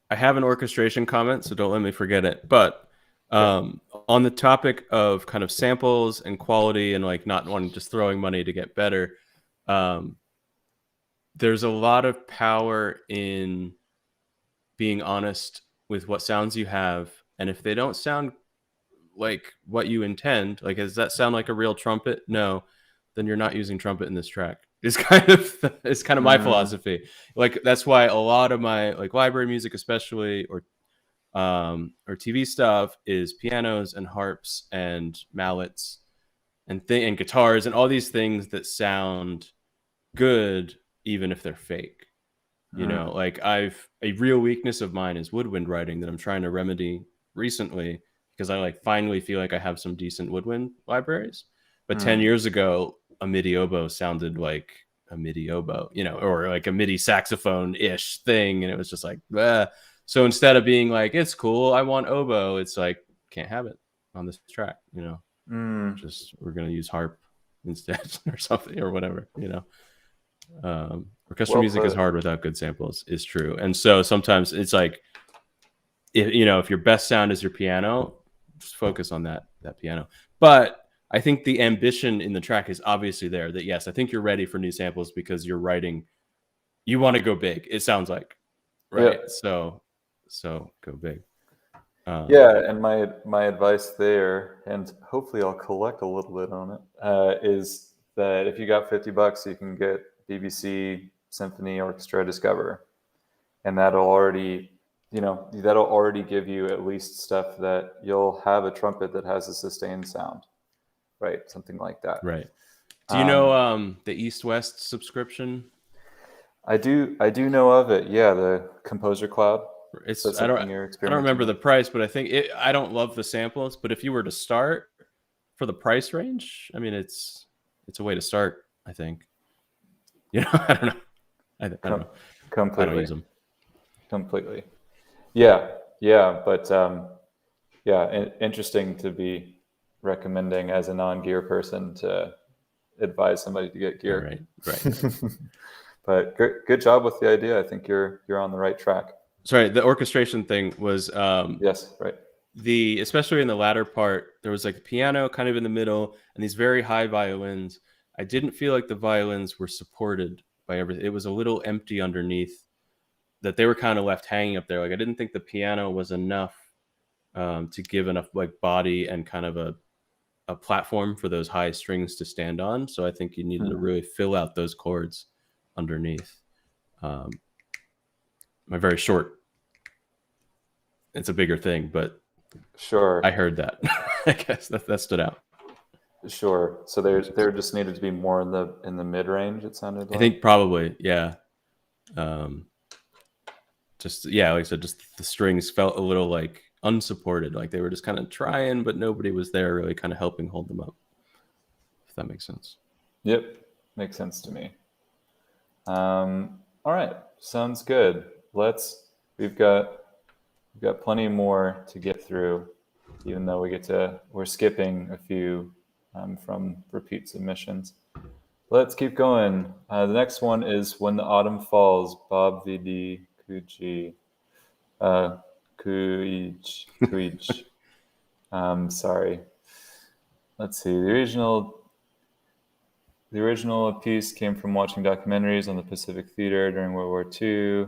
I have an orchestration comment, so don't let me forget it. But on the topic of kind of samples and quality and like not wanting just throwing money to get better, there's a lot of power in being honest with what sounds you have, and if they don't sound like what you intend, like, does that sound like a real trumpet? No, then you're not using trumpet in this track. It's kind of my philosophy. Like, that's why a lot of my like library music, especially, or TV stuff, is pianos and harps and mallets and guitars and all these things that sound good even if they're fake. Like, a real weakness of mine is woodwind writing that I'm trying to remedy recently, because I like finally feel like I have some decent woodwind libraries. But 10 years ago, a MIDI oboe sounded like a MIDI oboe, or like a MIDI saxophone-ish thing. And it was just like, bleh. So instead of being like, it's cool, I want oboe, it's like, can't have it on this track, just, we're going to use harp instead or something or whatever, Orchestral music is hard without good samples, is true. And so sometimes it's like, if your best sound is your piano, just focus on that piano. But I think the ambition in the track is obviously there, that yes, I think you're ready for new samples because you're writing, you want to go big, it sounds like, right? Yeah. So go big. And my advice there, and hopefully I'll collect a little bit on it, is that if you got $50, you can get BBC Symphony Orchestra Discover, and that'll already give you at least stuff that you'll have a trumpet that has a sustained sound, right? Something like that. Right. Do you know the East-West subscription? I do know of it. Yeah, the Composer Cloud. I don't remember the price, but I think I don't love the samples, but if you were to start for the price range, I mean, it's a way to start, I think. I don't know. I don't know. Completely. I don't use them. Completely. Yeah, but interesting to be recommending as a non-gear person to advise somebody to get gear. Right. But good job with the idea. I think you're on the right track. Sorry, the orchestration thing was yes, right. Especially in the latter part, there was like the piano kind of in the middle and these very high violins. I didn't feel like the violins were supported by everything. It was a little empty underneath, that they were kind of left hanging up there. Like I didn't think the piano was enough to give enough like body and kind of a platform for those high strings to stand on. So I think you needed to really fill out those chords underneath. My very short, it's a bigger thing, but sure, I heard that. I guess that stood out. Sure. So there just needed to be more in the mid range. It sounded like. I think probably, yeah. Just like I said, just the strings felt a little like unsupported, like they were just kind of trying, but nobody was there really kind of helping hold them up. If that makes sense. Yep, makes sense to me. All right, sounds good. We've got plenty more to get through, even though we're skipping a few from repeat submissions. Let's keep going. The next one is When the Autumn Falls, Bob VD Kuji. Kuij. Sorry. Let's see. The original piece came from watching documentaries on the Pacific Theater during World War II.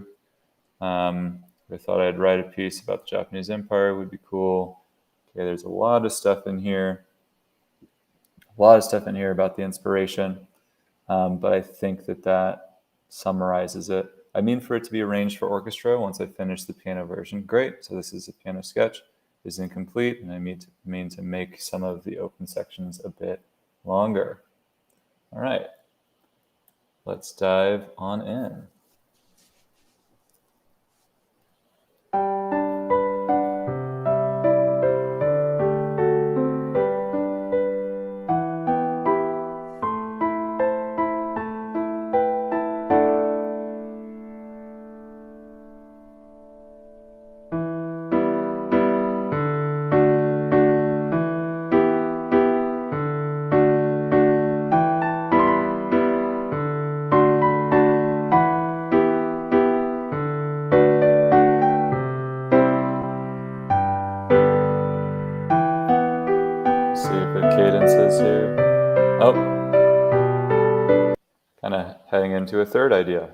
I thought I'd write a piece about the Japanese Empire. It would be cool. Okay, there's a lot of stuff in here. A lot of stuff in here about the inspiration. But I think that summarizes it. I mean for it to be arranged for orchestra once I finish the piano version. Great. So this is a piano sketch. It's incomplete, and I mean to make some of the open sections a bit longer. All right. Let's dive on in. To a third idea.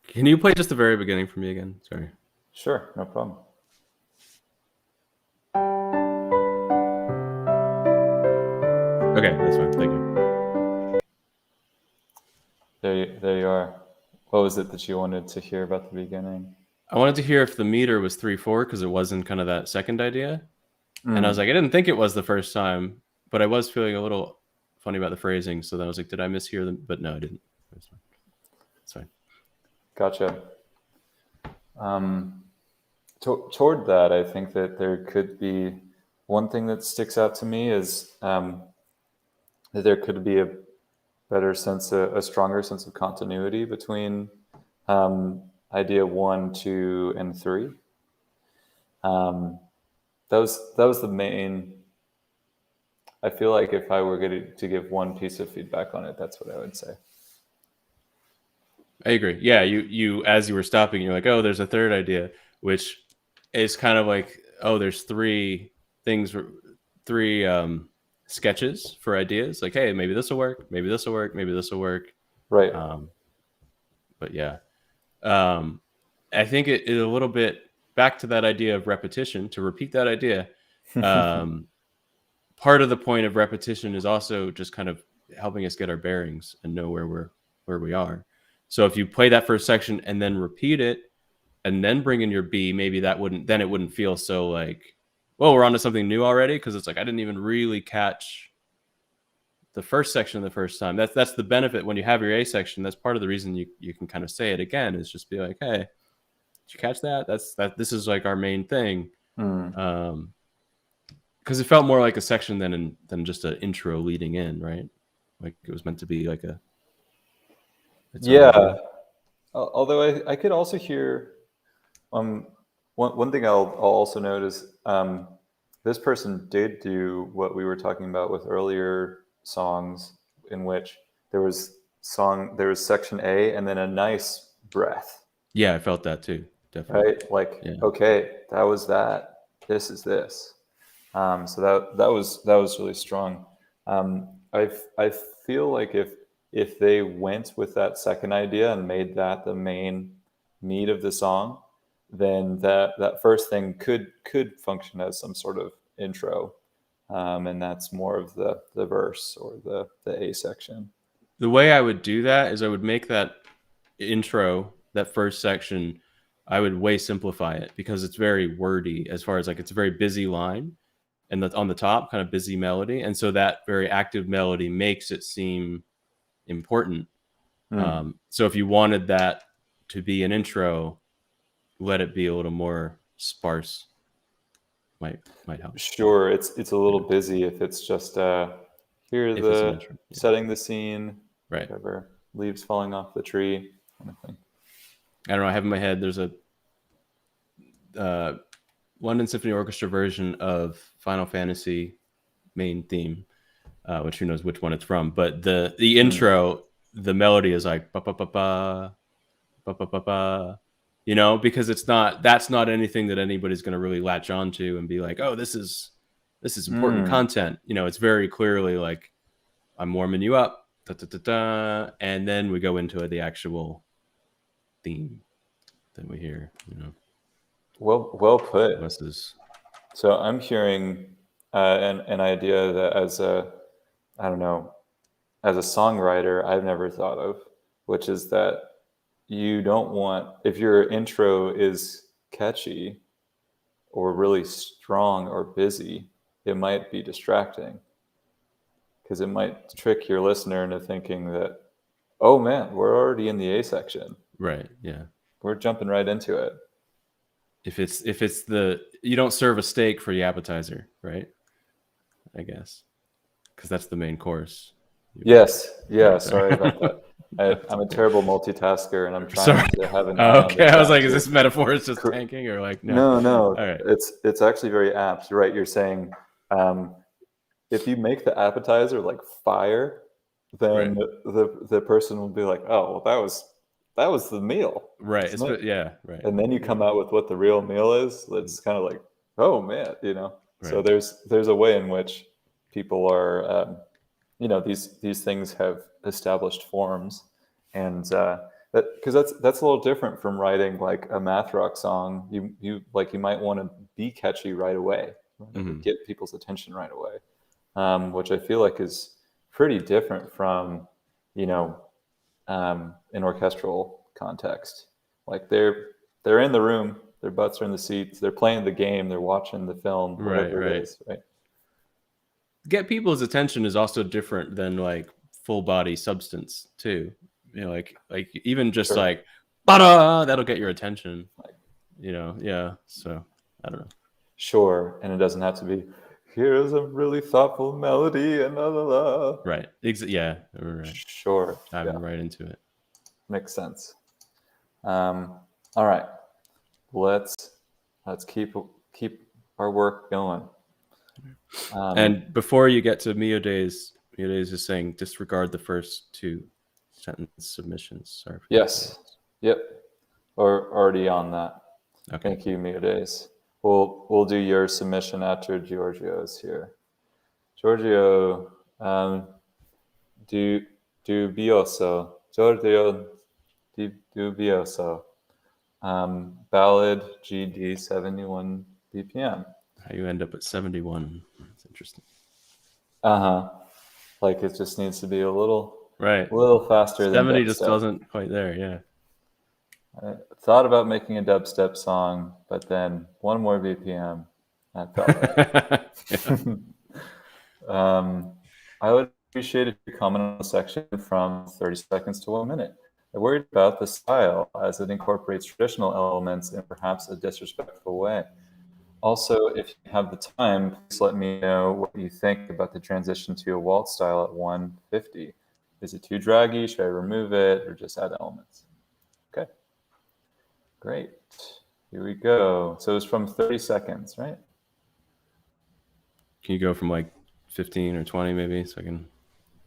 Can you play just the very beginning for me again? Sorry. Sure, no problem. Okay, that's fine. Thank you. There you are. What was it that you wanted to hear about the beginning? I wanted to hear if the meter was 3/4 because it wasn't kind of that second idea. And I was like, I didn't think it was the first time, but I was feeling a little funny about the phrasing. So then I was like, did I mishear them? But no, I didn't. It's fine. It's fine. Gotcha. Toward that, I think that there could be one thing that sticks out to me is that there could be a stronger sense of continuity between idea 1, 2, and 3. That was the main. I feel like if I were going to give one piece of feedback on it, that's what I would say. I agree. Yeah, you as you were stopping, you're like, oh, there's a third idea, which is kind of like, oh, there's three sketches for ideas. Like, hey, maybe this will work, maybe this will work, maybe this will work. Right. But yeah, I think it a little bit back to that idea of repetition. To repeat that idea, part of the point of repetition is also just kind of helping us get our bearings and know where we are. So if you play that first section and then repeat it and then bring in your B, maybe it wouldn't feel so like, well, we're on to something new already, because it's like I didn't even really catch the first section the first time. That's the benefit when you have your A section. That's part of the reason you can kind of say it again, is just be like, hey, did you catch that? This is like our main thing. Because it felt more like a section than just an intro leading in, right? Like it was meant to be like a. Yeah. Although I could also hear one thing I'll also note is this person did do what we were talking about with earlier songs, in which there was song, there was section A and then a nice breath. Yeah, I felt that too. Definitely. Right? Like, Yeah. okay, that was that. This is this. So that was really strong. I feel like if they went with that second idea and made that the main meat of the song, then that first thing could function as some sort of intro, and that's more of the verse or the A section. The way I would do that is I would make that intro, that first section, I would way simplify it because it's very wordy as far as like it's a very busy line and on the top kind of busy melody. And so that very active melody makes it seem important. So if you wanted that to be an intro, let it be a little more sparse. Might help. Sure, it's a little busy if it's just here If it's an the intro, yeah. setting the scene, Right. whatever, leaves falling off the tree, kind of thing. I don't know. I have in my head there's a London Symphony Orchestra version of Final Fantasy main theme, which who knows which one it's from. But the intro, the melody is like ba ba ba ba ba ba ba ba, you know, because that's not anything that anybody's going to really latch onto and be like, oh, this is important content. You know, it's very clearly like I'm warming you up, da, da, da, da, and then we go into the actual theme that we hear. You know. Well put. This is... So I'm hearing an idea that as a songwriter I've never thought of, which is that you don't want, if your intro is catchy or really strong or busy, it might be distracting because it might trick your listener into thinking that, oh man, we're already in the A section. Right. Yeah. We're jumping right into it. If it's you don't serve a steak for the appetizer, right? I guess because that's the main course. Yes. Yeah. Sorry about that. I'm a terrible multitasker, and I'm trying to have an eye on okay, the I was like, chat, is this too. metaphor is just tanking or like no? No. All right. It's actually very apt. You're right. You're saying if you make the appetizer like fire, then the person will be like, oh, well, that was the meal. Right. Yeah. Right. And then you come out with what the real meal is. It's kind of like, oh man, you know. Right. So there's a way in which people are, these things have established forms, and because that's a little different from writing like a math rock song. You might want to be catchy right away, get people's attention right away, which I feel like is pretty different from, an orchestral context. Like they're in the room, their butts are in the seats, they're playing the game, they're watching the film, whatever it is, right? Get people's attention is also different than like full body substance too. You know, like even just like ba-da, that'll get your attention. Like, yeah. So I don't know. Sure, and it doesn't have to be, here's a really thoughtful melody and la la la. Right. Yeah. Right. Sure. Diving right into it. Makes sense. All right. Let's keep our work going. And before you get to Meodaze is saying disregard the first two sentence submissions. Sorry. Yes. Yep. Or already on that. Okay. Thank you, Meodaze. We'll do your submission after Giorgio's here. Giorgio, dubioso. Giorgio, dubioso. Ballad GD 71 BPM. How you end up at 71? That's interesting. Like it just needs to be a little faster. 70 than just wasn't quite there. Yeah. I thought about making a dubstep song, but then one more BPM. That felt right. I would appreciate if you comment on the section from 30 seconds to 1 minute. I worried about the style as it incorporates traditional elements in perhaps a disrespectful way. Also, if you have the time, please let me know what you think about the transition to a waltz style at 150. Is it too draggy? Should I remove it or just add elements? Okay. Great. Here we go. So it's from 30 seconds, right? Can you go from like 15 or 20 maybe so I can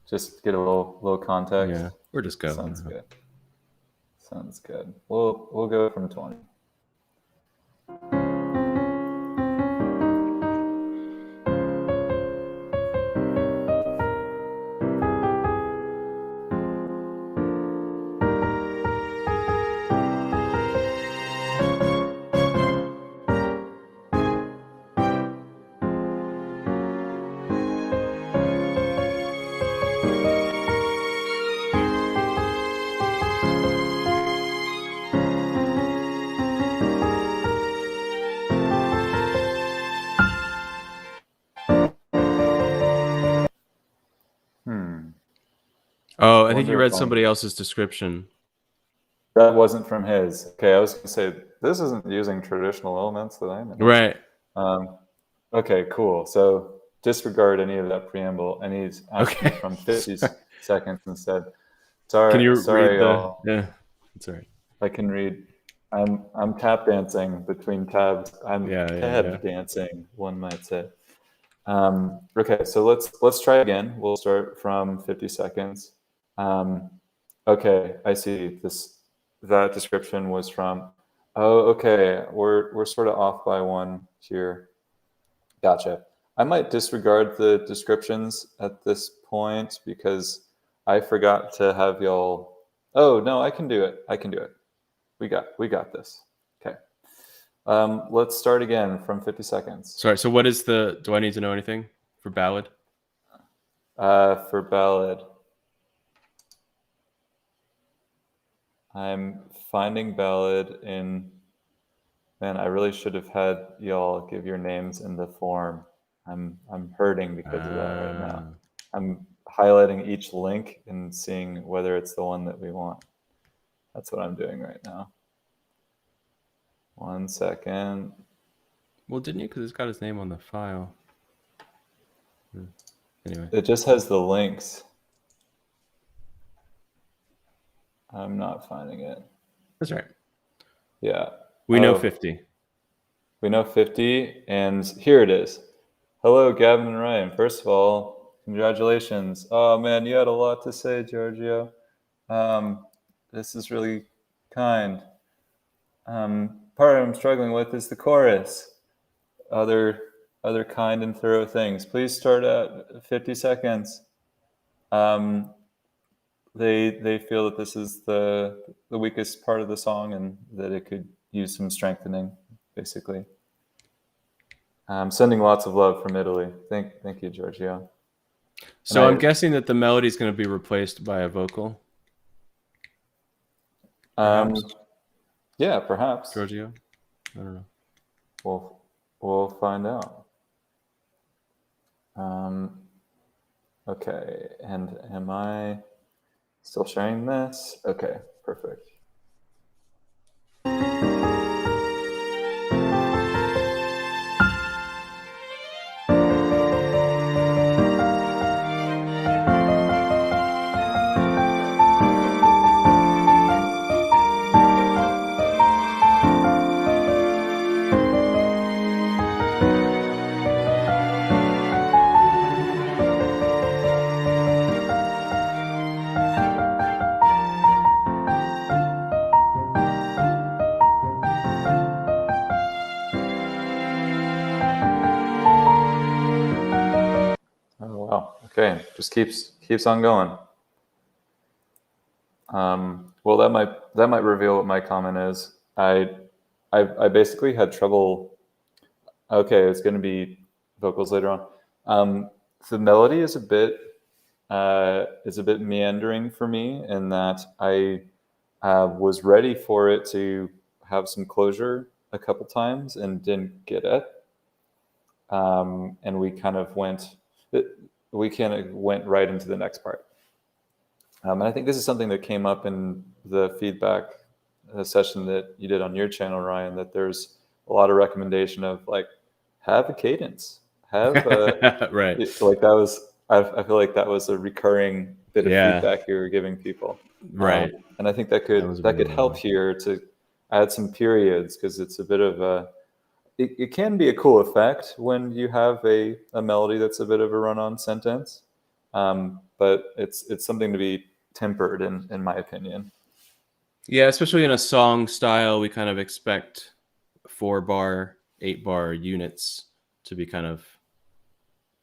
just get a little context? Yeah. Or just go. Sounds good. Sounds good. We'll go from 20. Oh, I think you read somebody else's description. That wasn't from his. Okay, I was going to say, this isn't using traditional elements that I know. Right. Okay, cool. So disregard any of that preamble, and he's asking from 50 seconds instead. Sorry, Can you sorry, read y'all. Yeah, that's all right. I can read. I'm tap dancing between tabs. I'm tab dancing, one might say. Okay, so let's try again. We'll start from 50 seconds. Okay, I see this. That description was from. Oh, okay. We're sort of off by one here. Gotcha. I might disregard the descriptions at this point because I forgot to have y'all. Oh no, I can do it. I can do it. We got this. Okay. Let's start again from 50 seconds. Sorry. So what is the? Do I need to know anything for ballad? For ballad, I'm finding ballad in. Man, I really should have had y'all give your names in the form. I'm hurting because of that right now. I'm highlighting each link and seeing whether it's the one that we want. That's what I'm doing right now. 1 second. Well, didn't you? Because it's got his name on the file. Anyway. It just has the links. I'm not finding it. That's right. Yeah. We know 50. We know 50, and here it is. Hello, Gavin and Ryan. First of all, congratulations. Oh, man, you had a lot to say, Giorgio. This is really kind. Part I'm struggling with is the chorus. Other kind and thorough things. Please start at 50 seconds. They feel that this is the weakest part of the song and that it could use some strengthening, basically. Sending lots of love from Italy. Thank you, Giorgio. So I'm guessing that the melody is going to be replaced by a vocal. Yeah, perhaps. Giorgio, I don't know. We'll find out. Okay, and am I still sharing this? Okay, perfect. Okay, just keeps on going. Well, that might reveal what my comment is. I basically had trouble. Okay, it's going to be vocals later on. The melody is a bit meandering for me in that I was ready for it to have some closure a couple times and didn't get it. And we kind of went right into the next part. And I think this is something that came up in the feedback session that you did on your channel, Ryan, that there's a lot of recommendation of like, have a cadence, have a, right. Like that was, I feel like that was a recurring bit of feedback you were giving people. Right. And I think that could help here to add some periods, because it's a bit of a, it can be a cool effect when you have a melody that's a bit of a run-on sentence, but it's something to be tempered, in my opinion. Yeah, especially in a song style, we kind of expect 4-bar, 8-bar units to be kind of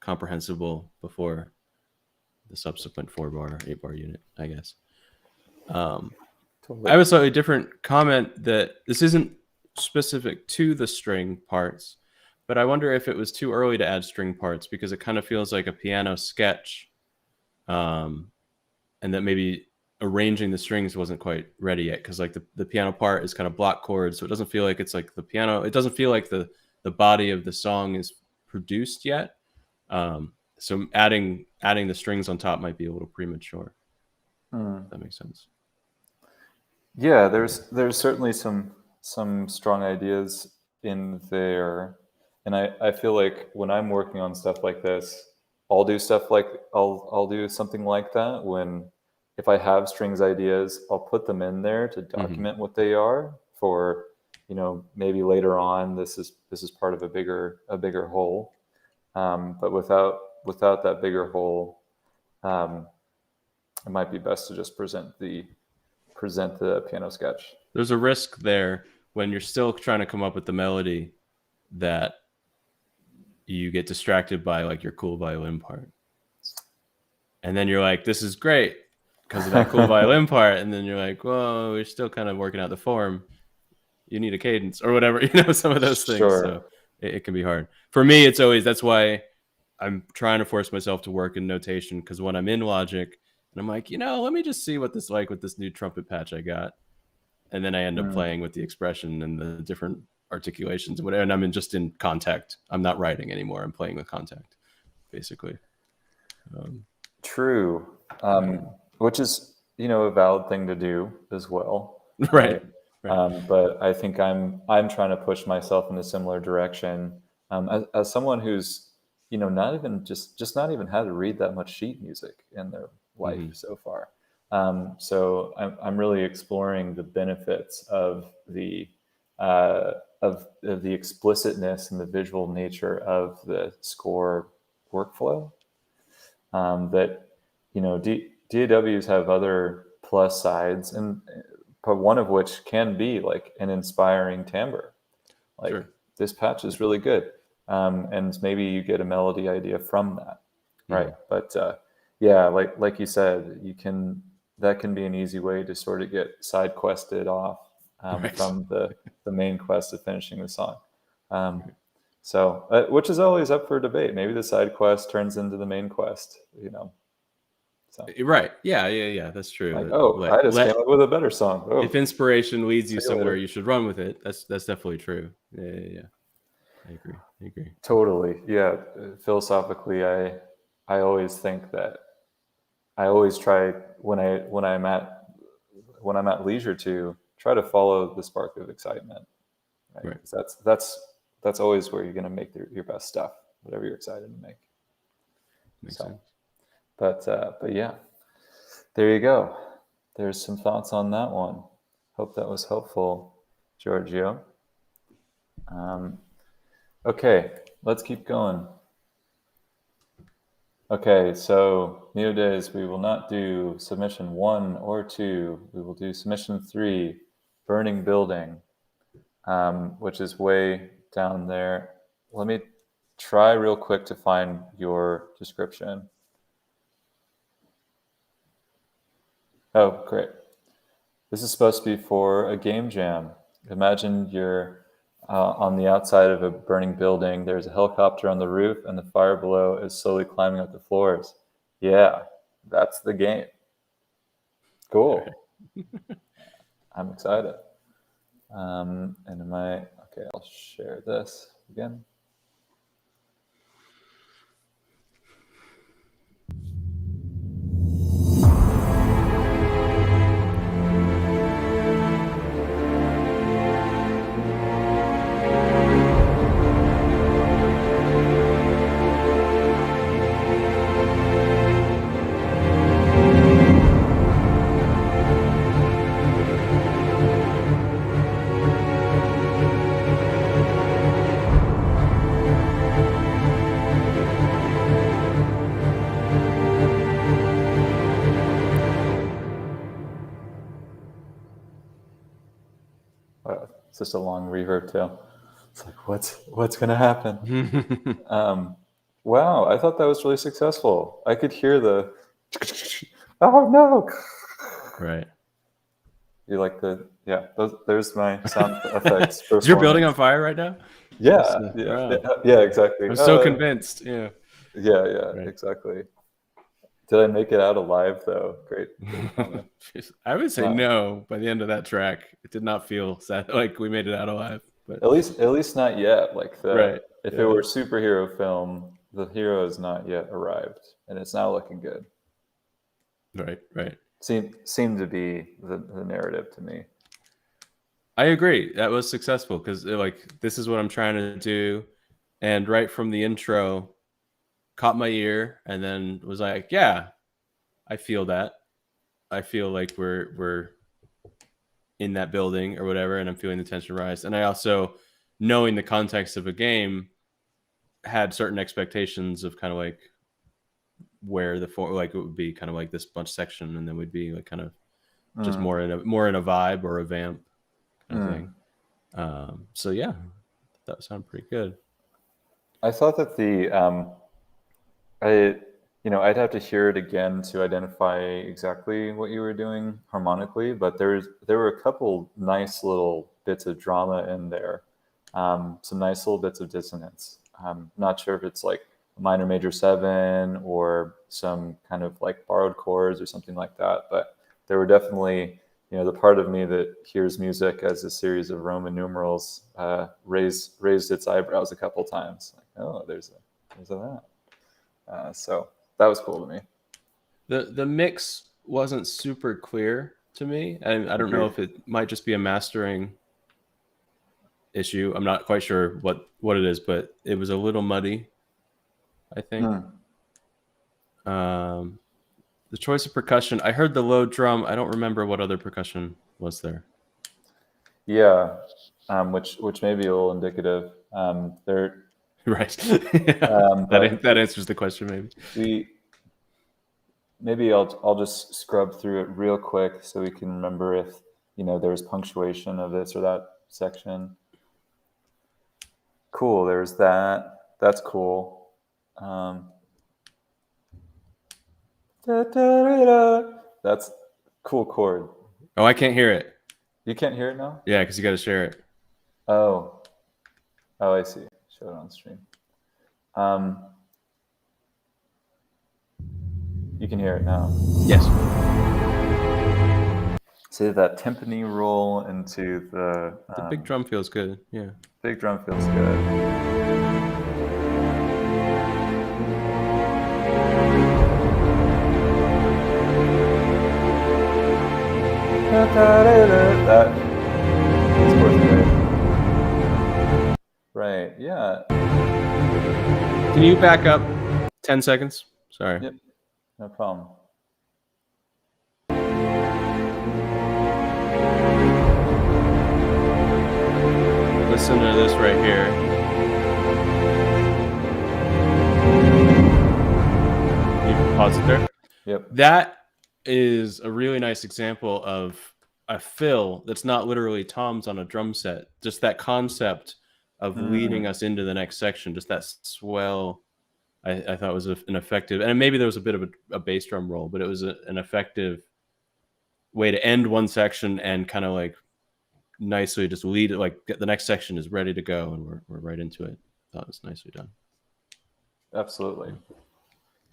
comprehensible before the subsequent 4-bar, 8-bar unit, I guess. Totally. I have a slightly different comment that this isn't specific to the string parts, but I wonder if it was too early to add string parts, because it kind of feels like a piano sketch, and that maybe arranging the strings wasn't quite ready yet, because like the piano part is kind of block chords, so it doesn't feel like it's like the piano. It doesn't feel like the body of the song is produced yet. So adding the strings on top might be a little premature. If that makes sense. Yeah, there's certainly some strong ideas in there, and I feel like when I'm working on stuff like this, I'll do something like that. When if I have strings ideas, I'll put them in there to document what they are for, maybe later on this is part of a bigger whole. But without that bigger whole, it might be best to just present the piano sketch. There's a risk there when you're still trying to come up with the melody that you get distracted by like your cool violin part. And then you're like, this is great because of that cool violin part. And then you're like, well, we're still kind of working out the form. You need a cadence or whatever, some of those things. Sure. So it can be hard. For me, it's always, that's why I'm trying to force myself to work in notation, because when I'm in Logic and I'm like, let me just see what this like with this new trumpet patch I got. And then I end up playing with the expression and the different articulations and whatever. And I'm just in Contact. I'm not writing anymore. I'm playing with Contact, basically. True. Which is, a valid thing to do as well. Right. But I think I'm trying to push myself in a similar direction. As someone who's, not even not even had to read that much sheet music in their life so far. So I'm really exploring the benefits of the explicitness and the visual nature of the score workflow. That DAWs have other plus sides, and but one of which can be like an inspiring timbre. Like, sure, this patch is really good, and maybe you get a melody idea from that, right? But like you said, that can be an easy way to sort of get side quested off from the main quest of finishing the song. So, which is always up for debate. Maybe the side quest turns into the main quest, So. Right. Yeah. That's true. Like, I just came up with a better song. Oh. If inspiration leads you somewhere, you should run with it. That's definitely true. Yeah. I agree. Totally. Yeah. Philosophically, I always think that I always try when I'm at leisure to try to follow the spark of excitement. Right. That's always where you're going to make your best stuff, whatever you're excited to make. Makes sense. But yeah, there you go. There's some thoughts on that one. Hope that was helpful, Giorgio. Okay, let's keep going. Okay, so Meodaze, we will not do submission 1 or 2. We will do submission 3, Burning Building, which is way down there. Let me try real quick to find your description. Oh, great. This is supposed to be for a game jam. Imagine you're on the outside of a burning building. There's a helicopter on the roof, and the fire below is slowly climbing up the floors. Yeah, that's the game. Cool. I'm excited. And okay, I'll share this again. It's just a long reverb tail. It's like, what's gonna happen? Wow, I thought that was really successful. I could hear the oh no. Right. You like there's my sound effects. Is your building on fire right now? Yeah, yeah, exactly. I'm so convinced. Yeah. Yeah, Right. exactly. Did I make it out alive though? Great. I would say no. By the end of that track, it did not feel sad, like we made it out alive. But at least not yet. Like if it were a superhero film, the hero has not yet arrived, and it's not looking good. Right. Seemed to be the narrative to me. I agree. That was successful because like this is what I'm trying to do, and right from the intro, caught my ear, and then was like, yeah, I feel that. I feel like we're in that building or whatever, and I'm feeling the tension rise. And I also, knowing the context of a game, had certain expectations of kind of like where like it would be kind of like this bunch section, and then would be like kind of just more in a vibe or a vamp kind of thing. So yeah, that sounded pretty good. I thought that I'd have to hear it again to identify exactly what you were doing harmonically, but there were a couple nice little bits of drama in there, some nice little bits of dissonance. I'm not sure if it's like a minor major 7 or some kind of like borrowed chords or something like that, but there were definitely, the part of me that hears music as a series of Roman numerals raised its eyebrows a couple times. Like, oh, there's that. So that was cool to me. The mix wasn't super clear to me, and I don't know if it might just be a mastering issue. I'm not quite sure what it is, but it was a little muddy, I think. The choice of percussion, I heard the low drum. I don't remember what other percussion was there. Yeah, which may be a little indicative. There, right. That answers the question. Maybe I'll just scrub through it real quick so we can remember if there's punctuation of this or that section. Cool. There's that. That's cool. That's cool chord. Oh, I can't hear it. You can't hear it now? Yeah, because you got to share it. Oh, I see. Show it on stream. You can hear it now. Yes. See that timpani roll into the big drum feels good. Yeah. Big drum feels good. That's worth it. Right, yeah. Can you back up 10 seconds? Sorry. Yep, no problem. Listen to this right here. You can pause it there. Yep. That is a really nice example of a fill that's not literally toms on a drum set. Just that concept of leading us into the next section. Just that swell. I thought was an effective, and maybe there was a bit of a bass drum roll, but it was an effective way to end one section and kind of like nicely just lead it, like the next section is ready to go and we're right into it. I thought it was nicely done. Absolutely.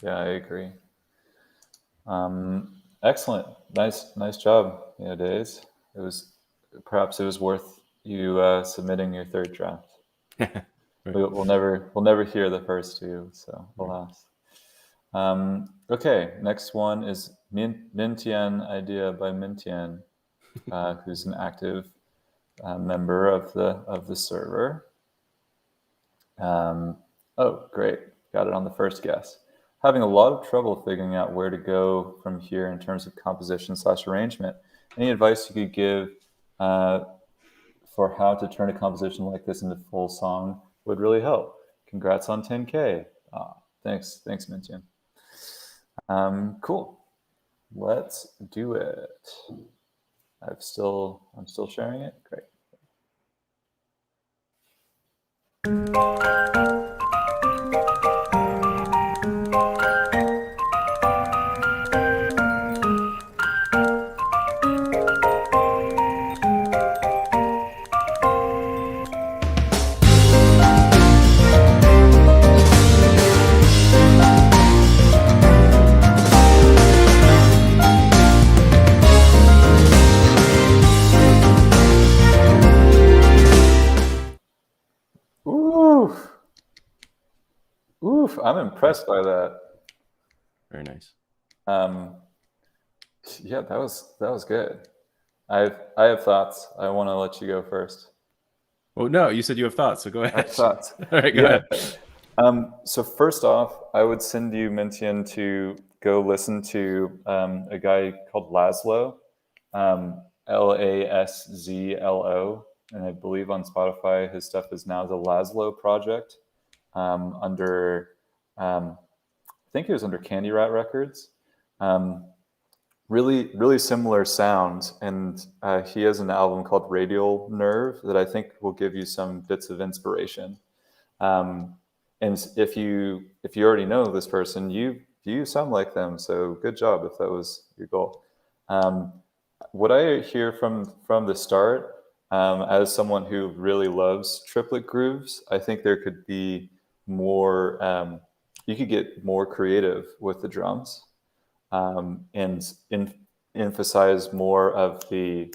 Yeah, I agree. Excellent. Nice job, Meodaze. Perhaps it was worth you submitting your third draft. Right. We'll never hear the first two, so alas. Okay, next one is Myntian Idea by Myntian, who's an active member of the server. Oh, great. Got it on the first guess. Having a lot of trouble figuring out where to go from here in terms of composition/arrangement. Any advice you could give for how to turn a composition like this into full song would really help. Congrats on 10K. Thanks, Myntian. Cool. Let's do it. I'm still sharing it. Great. Oof, I'm impressed by that. Very nice. Yeah, that was good. I have thoughts. I want to let you go first. Well, no, you said you have thoughts, so go ahead. I have thoughts. All right, go ahead. So first off, I would send you, Myntian, to go listen to a guy called Laszlo, Laszlo, and I believe on Spotify his stuff is now the Laszlo Project, under I think it was under Candy Rat Records. Really similar sound, and he has an album called Radial Nerve that I think will give you some bits of inspiration. And if you already know this person, you sound like them, so good job if that was your goal. What I hear from the start, as someone who really loves triplet grooves, I think there could be more. You could get more creative with the drums, and emphasize more of the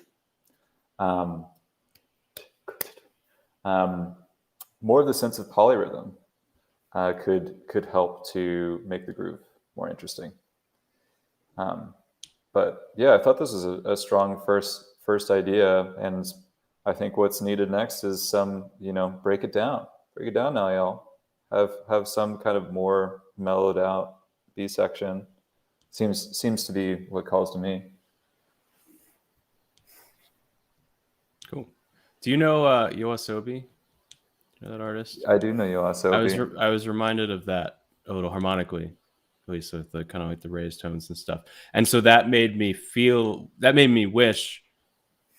sense of polyrhythm. Could help to make the groove more interesting. But yeah, I thought this was a strong first idea, and I think what's needed next is some, break it down now, y'all. Have some kind of more mellowed out B section. Seems to be what calls to me. Cool. Do you know Yoasobi? You know that artist? I do know Yoasobi. I was reminded of that a little harmonically, at least with the kind of like the raised tones and stuff. And so that made me wish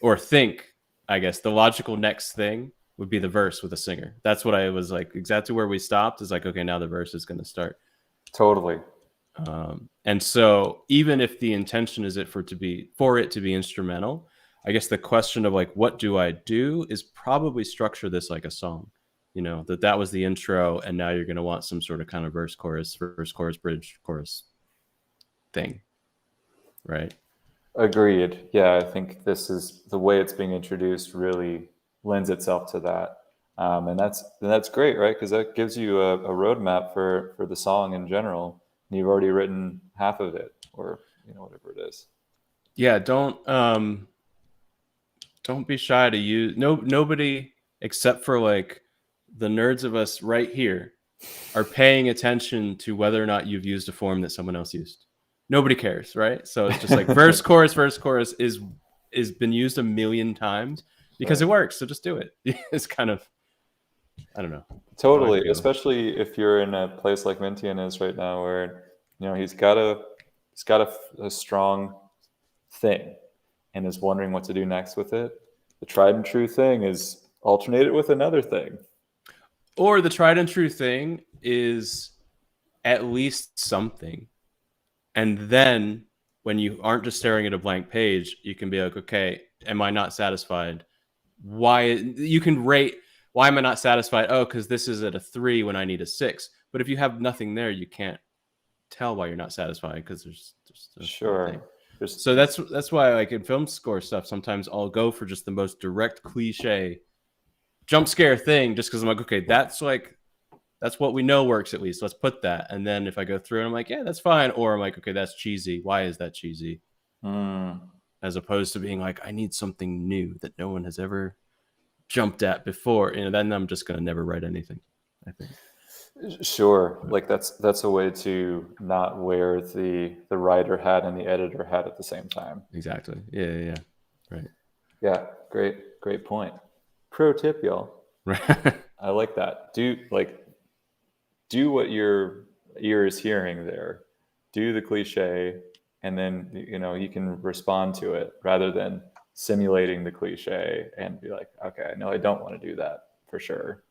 or think, I guess, the logical next thing would be the verse with a singer. That's what I was like, exactly where we stopped is like, okay, now the verse is going to start. Totally. And so even if the intention is for it to be instrumental, I guess the question of like, what do I do is probably structure this like a song, that was the intro. And now you're going to want some sort of kind of verse, chorus, bridge, chorus thing. Right. Agreed. Yeah. I think this is the way it's being introduced really lends itself to that. And that's great, right? Because that gives you a roadmap for the song in general. And you've already written half of it, or whatever it is. Yeah, don't be shy to use. Nobody except for like the nerds of us right here are paying attention to whether or not you've used a form that someone else used. Nobody cares, right? So it's just like verse chorus is been used a million times because It works. So just do it. It's kind of, I don't know. Totally, especially if you're in a place like Myntian is right now, where he's got a strong thing, and is wondering what to do next with it. The tried and true thing is alternate it with another thing, or the tried and true thing is at least something, and then when you aren't just staring at a blank page, you can be like, okay, am I not satisfied? You can rate. Why am I not satisfied? Oh, because this is at a 3 when I need a 6. But if you have nothing there, you can't tell why you're not satisfied because there's sure. So that's why, like in film score stuff, sometimes I'll go for just the most direct cliche jump scare thing, just because I'm like, okay, that's what we know works at least. Let's put that. And then if I go through and I'm like, yeah, that's fine. Or I'm like, okay, that's cheesy. Why is that cheesy? As opposed to being like, I need something new that no one has ever jumped at before, then I'm just gonna never write anything, I think. Sure, like that's a way to not wear the writer hat and the editor hat at the same time. Exactly. Yeah. Right. Yeah, great point. Pro tip, y'all. Right. I like that. Do what your ear is hearing there. Do the cliche, and then you can respond to it rather than simulating the cliche and be like, okay, no, I don't want to do that for sure.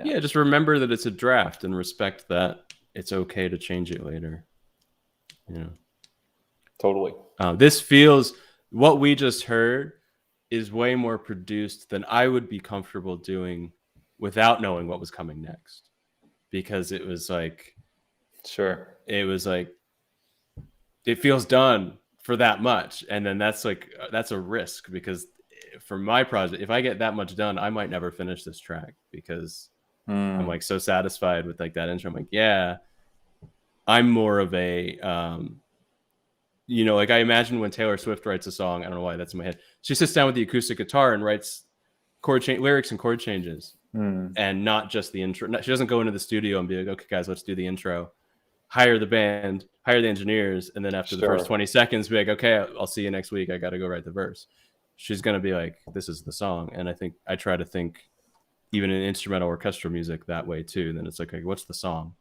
Yeah, just remember that it's a draft and respect that it's okay to change it later. You know, Totally. This feels, what we just heard is way more produced than I would be comfortable doing without knowing what was coming next, because it was like, sure, it was like, it feels done for that much, and then that's a risk, because for my project, if I get that much done, I might never finish this track, because I'm like so satisfied with like that intro. I'm like, yeah, I'm more of a like I imagine when Taylor Swift writes a song, I don't know why that's in my head, she sits down with the acoustic guitar and writes lyrics and chord changes, and not just the intro. She doesn't go into the studio and be like, okay guys, let's do the intro, hire the band, hire the engineers, and then after the first 20 seconds be like, okay, I'll see you next week, I gotta go write the verse. She's gonna be like, this is the song. And I think I try to think even in instrumental orchestral music that way too. Then it's like, okay, what's the song?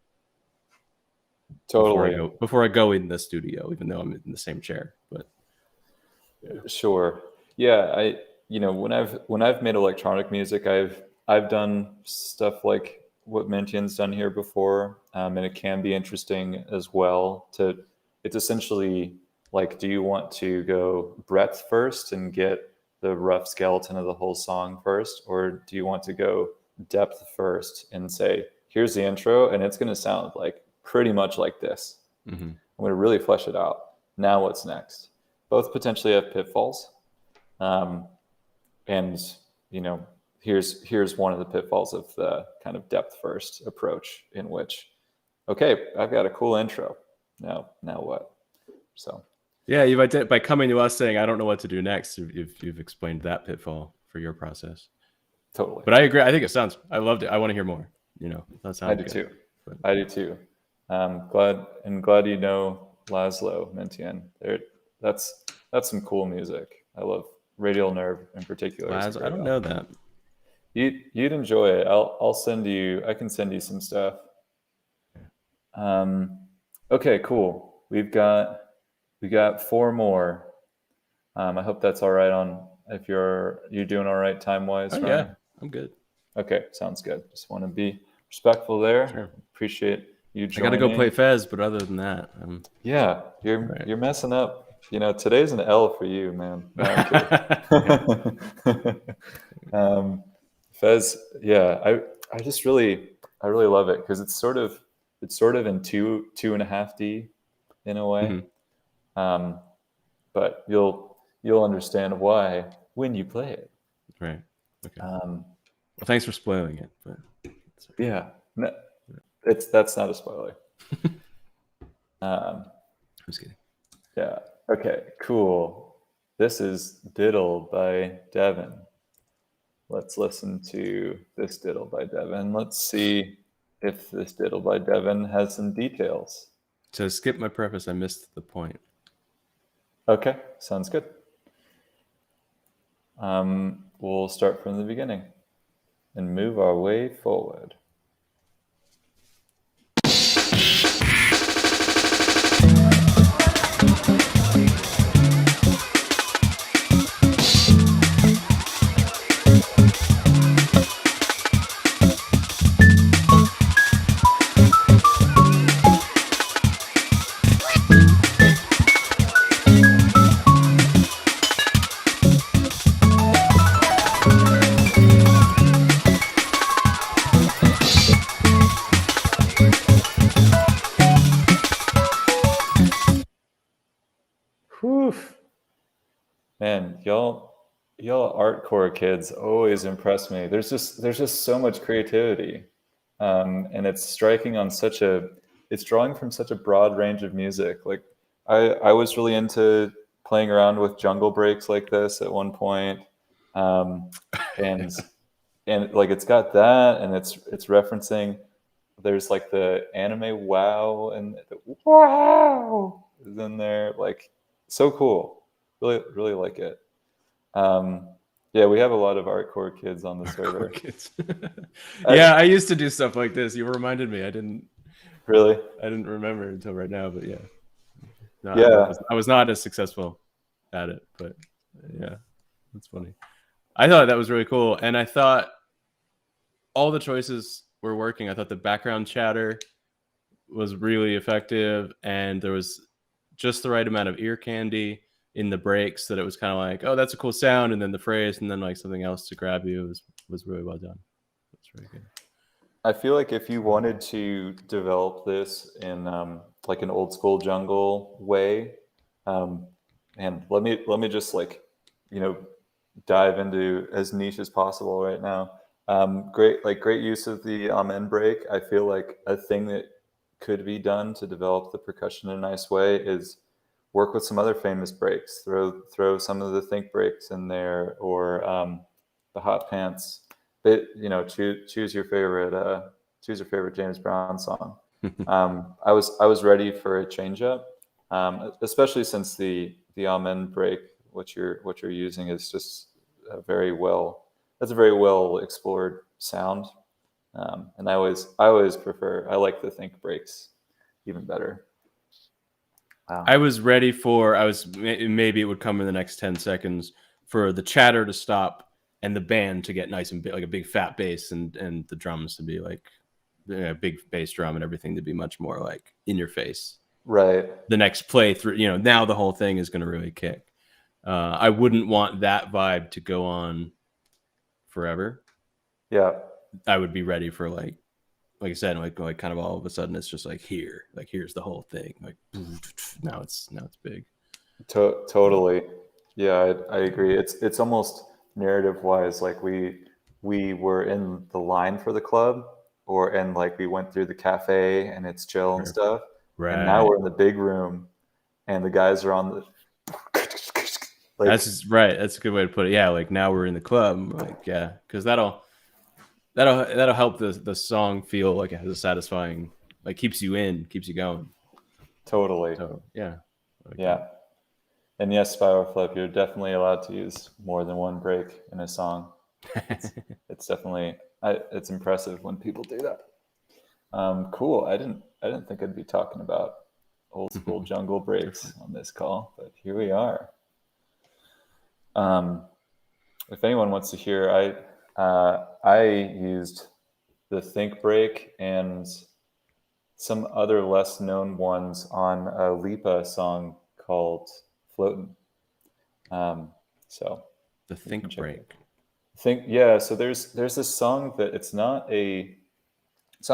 Totally. Before I go in the studio, even though I'm in the same chair. But sure, yeah. When I've made electronic music, I've done stuff like what Myntian's done here before, and it can be interesting as well. It's essentially like, do you want to go breadth first and get the rough skeleton of the whole song first, or do you want to go depth first and say, here's the intro and it's going to sound like pretty much like this. I'm going to really flesh it out. Now what's next? Both potentially have pitfalls, and here's one of the pitfalls of the kind of depth first approach, in which, okay, I've got a cool intro. Now what? So yeah, by coming to us saying I don't know what to do next, you've explained that pitfall for your process. Totally. But I agree. I think I loved it. I want to hear more. That sounds I do good. too. But I do too. Glad you know Laszlo Myntian. That's some cool music. I love Radial Nerve in particular. I don't know that. You'd enjoy it. I can send you some stuff. Okay, cool. We got 4 more. I hope that's all right if you're doing all right time wise. Oh, yeah, I'm good. Okay, sounds good. Just want to be respectful there. Sure. Appreciate you joining. I got to go play Fez, but other than that, you're messing up. Today's an L for you, man. No, Fez, yeah, I really love it, because it's sort of in 2.5D in a way. But you'll understand why when you play it. Right. Okay. Well, thanks for spoiling it. But yeah, no, that's not a spoiler. I'm just kidding. Yeah. Okay. Cool. This is Diddle by Devin. Let's listen to this Diddle by Devin. Let's see if this Diddle by Devin has some details. To skip my preface, I missed the point. Okay, sounds good. We'll start from the beginning and move our way forward. Man, y'all artcore kids always impress me. There's just so much creativity, and it's drawing from such a broad range of music. Like I was really into playing around with jungle breaks like this at one point, and like it's got that, and it's referencing. There's like the anime wow, and the wow is in there. Like, so cool. Really, really like it. Yeah, we have a lot of artcore kids on the server. Kids. Yeah, I used to do stuff like this. You reminded me. I didn't remember until right now, but yeah. No, yeah. I was not as successful at it, but yeah, that's funny. I thought that was really cool, and I thought all the choices were working. I thought the background chatter was really effective, and there was just the right amount of ear candy in the breaks that it was kind of like, oh, that's a cool sound, and then the phrase, and then like something else to grab you was really well done. It's really good. I feel like if you wanted to develop this in like an old school jungle way, and let me just like, you know, dive into as niche as possible right now. Great use of the amen break. I feel like a thing that could be done to develop the percussion in a nice way is work with some other famous breaks. Throw some of the think breaks in there, or the hot pants. But you know, choose your favorite James Brown song. I was ready for a change up, especially since the amen break, what you're using is just a very well explored sound, and I always prefer, I like the think breaks even better. I was ready for, maybe it would come in the next 10 seconds for the chatter to stop and the band to get nice and big, like a big fat bass, and the drums to be like a big bass drum, and everything to be much more like in your face. Right. The next playthrough, you know, now the whole thing is going to really kick. I wouldn't want that vibe to go on forever. Yeah. I would be ready for like I said, like kind of all of a sudden it's just like here's the whole thing. Like now it's big. Totally. Yeah, I agree. It's almost narrative wise, like we were in the line for the club, and like we went through the cafe and it's chill and stuff. Right. And now we're in the big room and the guys are on the like, that's just, right. That's a good way to put it. Yeah, like now we're in the club. Like, yeah, because that'll help the song feel like it has a satisfying, like keeps you going. Totally. So yeah. Yeah. And yes, Spiral Flip, you're definitely allowed to use more than one break in a song. It's definitely, it's impressive when people do that. Cool. I didn't think I'd be talking about old school jungle breaks on this call, but here we are. If anyone wants to hear, I used the think break and some other less known ones on a Lipa song called Floatin'. So the think break. So there's this song that it's not a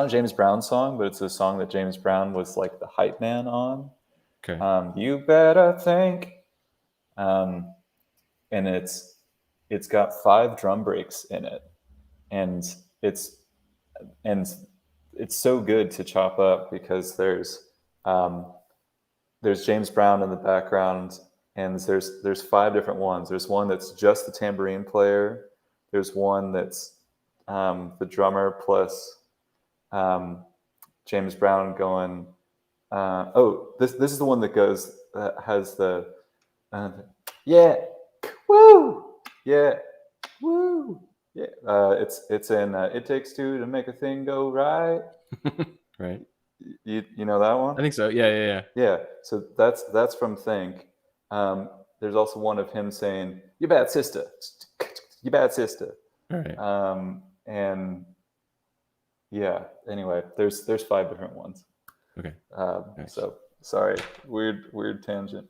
James Brown song, but it's a song that James Brown was like the hype man on. Okay. You better think. And it's got 5 drum breaks in it, and it's so good to chop up because there's James Brown in the background, and there's 5 different ones. There's one that's just the tambourine player. There's one that's the drummer plus James Brown going. This is the one that goes that has the yeah, woo, yeah, woo, yeah. It's in It Takes Two to Make a Thing Go Right. Right. You know that one? I think so. Yeah. So that's from Think. There's also one of him saying, "You bad sister, you bad sister." All right. And yeah. Anyway, there's 5 different ones. Okay. Nice. So sorry, weird tangent.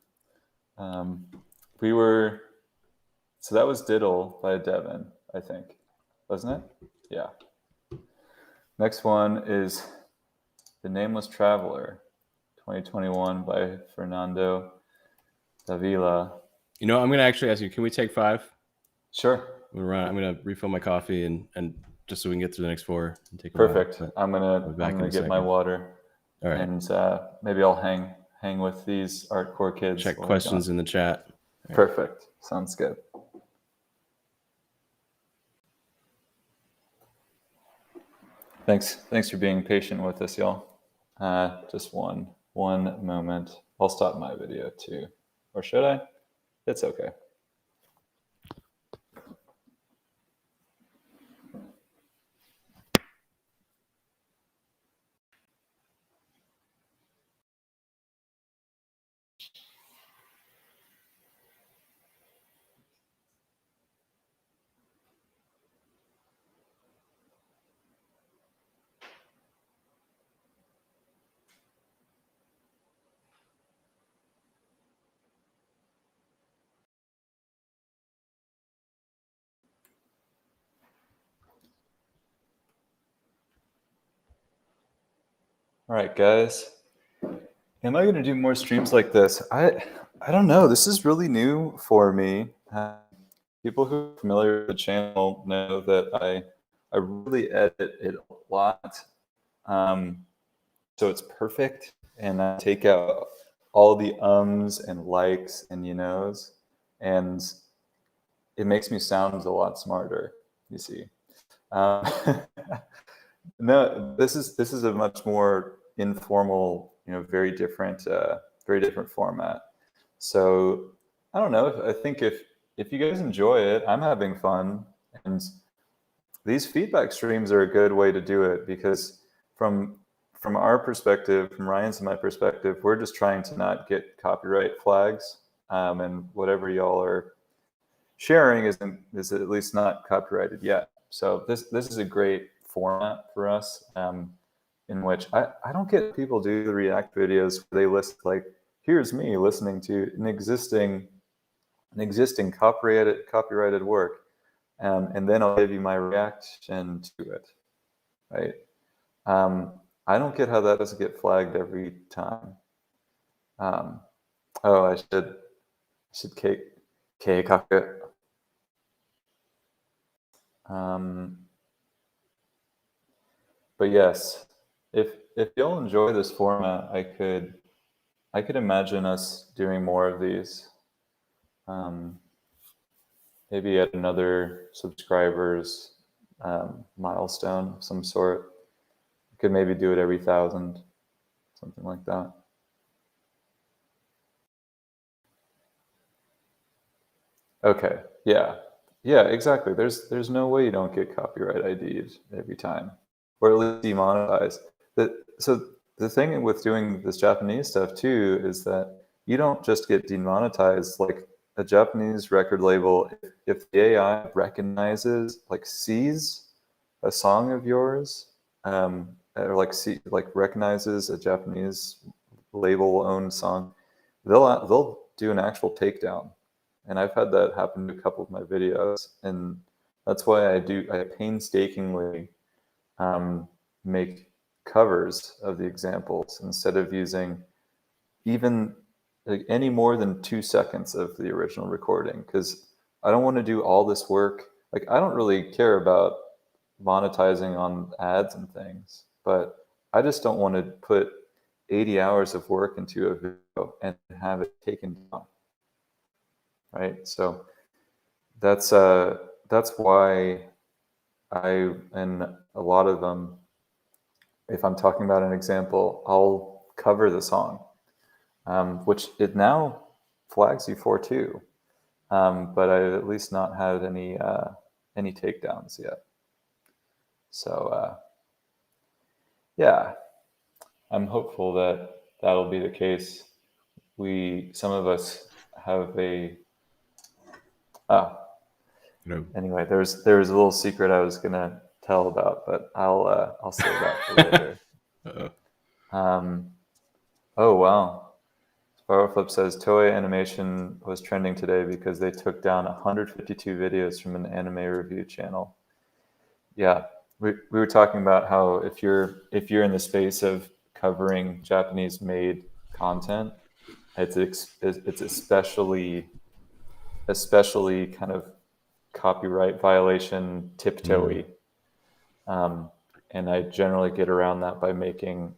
So that was Diddle by Devin, I think, wasn't it? Yeah. Next one is The Nameless Traveler, 2021 by Fernando Davila. You know, I'm going to actually ask you, can we take 5? Sure. I'm going to refill my coffee and just so we can get through the next 4 and take Perfect. a while. I'm gonna get my water. All right. And maybe I'll hang with these Artcore kids. Check questions in the chat. Perfect. Sounds good. Thanks for being patient with us, y'all. Just one moment. I'll stop my video too. Or should I? It's okay. All right, guys. Am I going to do more streams like this? I don't know. This is really new for me. People who are familiar with the channel know that I really edit it a lot, so it's perfect, and I take out all the ums and likes and you knows, and it makes me sound a lot smarter. You see. No, this is a much more informal, very different format. So I don't know. I think if you guys enjoy it, I'm having fun, and these feedback streams are a good way to do it because from our perspective, from Ryan's and my perspective, we're just trying to not get copyright flags, and whatever y'all are sharing is at least not copyrighted yet. So this is a great format for us, in which I don't get people do the React videos where they list like, here's me listening to an existing copyrighted work, and then I'll give you my reaction to it, right? I don't get how that doesn't get flagged every time. Oh, I should keikaku. But yes, if y'all enjoy this format, I could imagine us doing more of these. Maybe at another subscribers milestone of some sort. We could maybe do it every 1,000, something like that. Okay, yeah, exactly. There's no way you don't get copyright ID'd every time, or at least demonetized. So the thing with doing this Japanese stuff too is that you don't just get demonetized. Like a Japanese record label, if the AI recognizes, like sees a song of yours, or like recognizes a Japanese label-owned song, they'll do an actual takedown. And I've had that happen to a couple of my videos, and that's why I painstakingly make covers of the examples instead of using even like any more than 2 seconds of the original recording, because I don't want to do all this work. Like, I don't really care about monetizing on ads and things, but I just don't want to put 80 hours of work into a video and have it taken down. Right? So that's why and a lot of them, if I'm talking about an example, I'll cover the song, which it now flags you for too. But I've at least not had any takedowns yet. So yeah, I'm hopeful that that'll be the case. Some of us have a no. Anyway, there was a little secret I was gonna tell about, but I'll save that for later. Oh wow. Spiralflip says Toei Animation was trending today because they took down 152 videos from an anime review channel. Yeah, we were talking about how if you're in the space of covering Japanese made content, it's especially kind of copyright violation tiptoey, and I generally get around that by making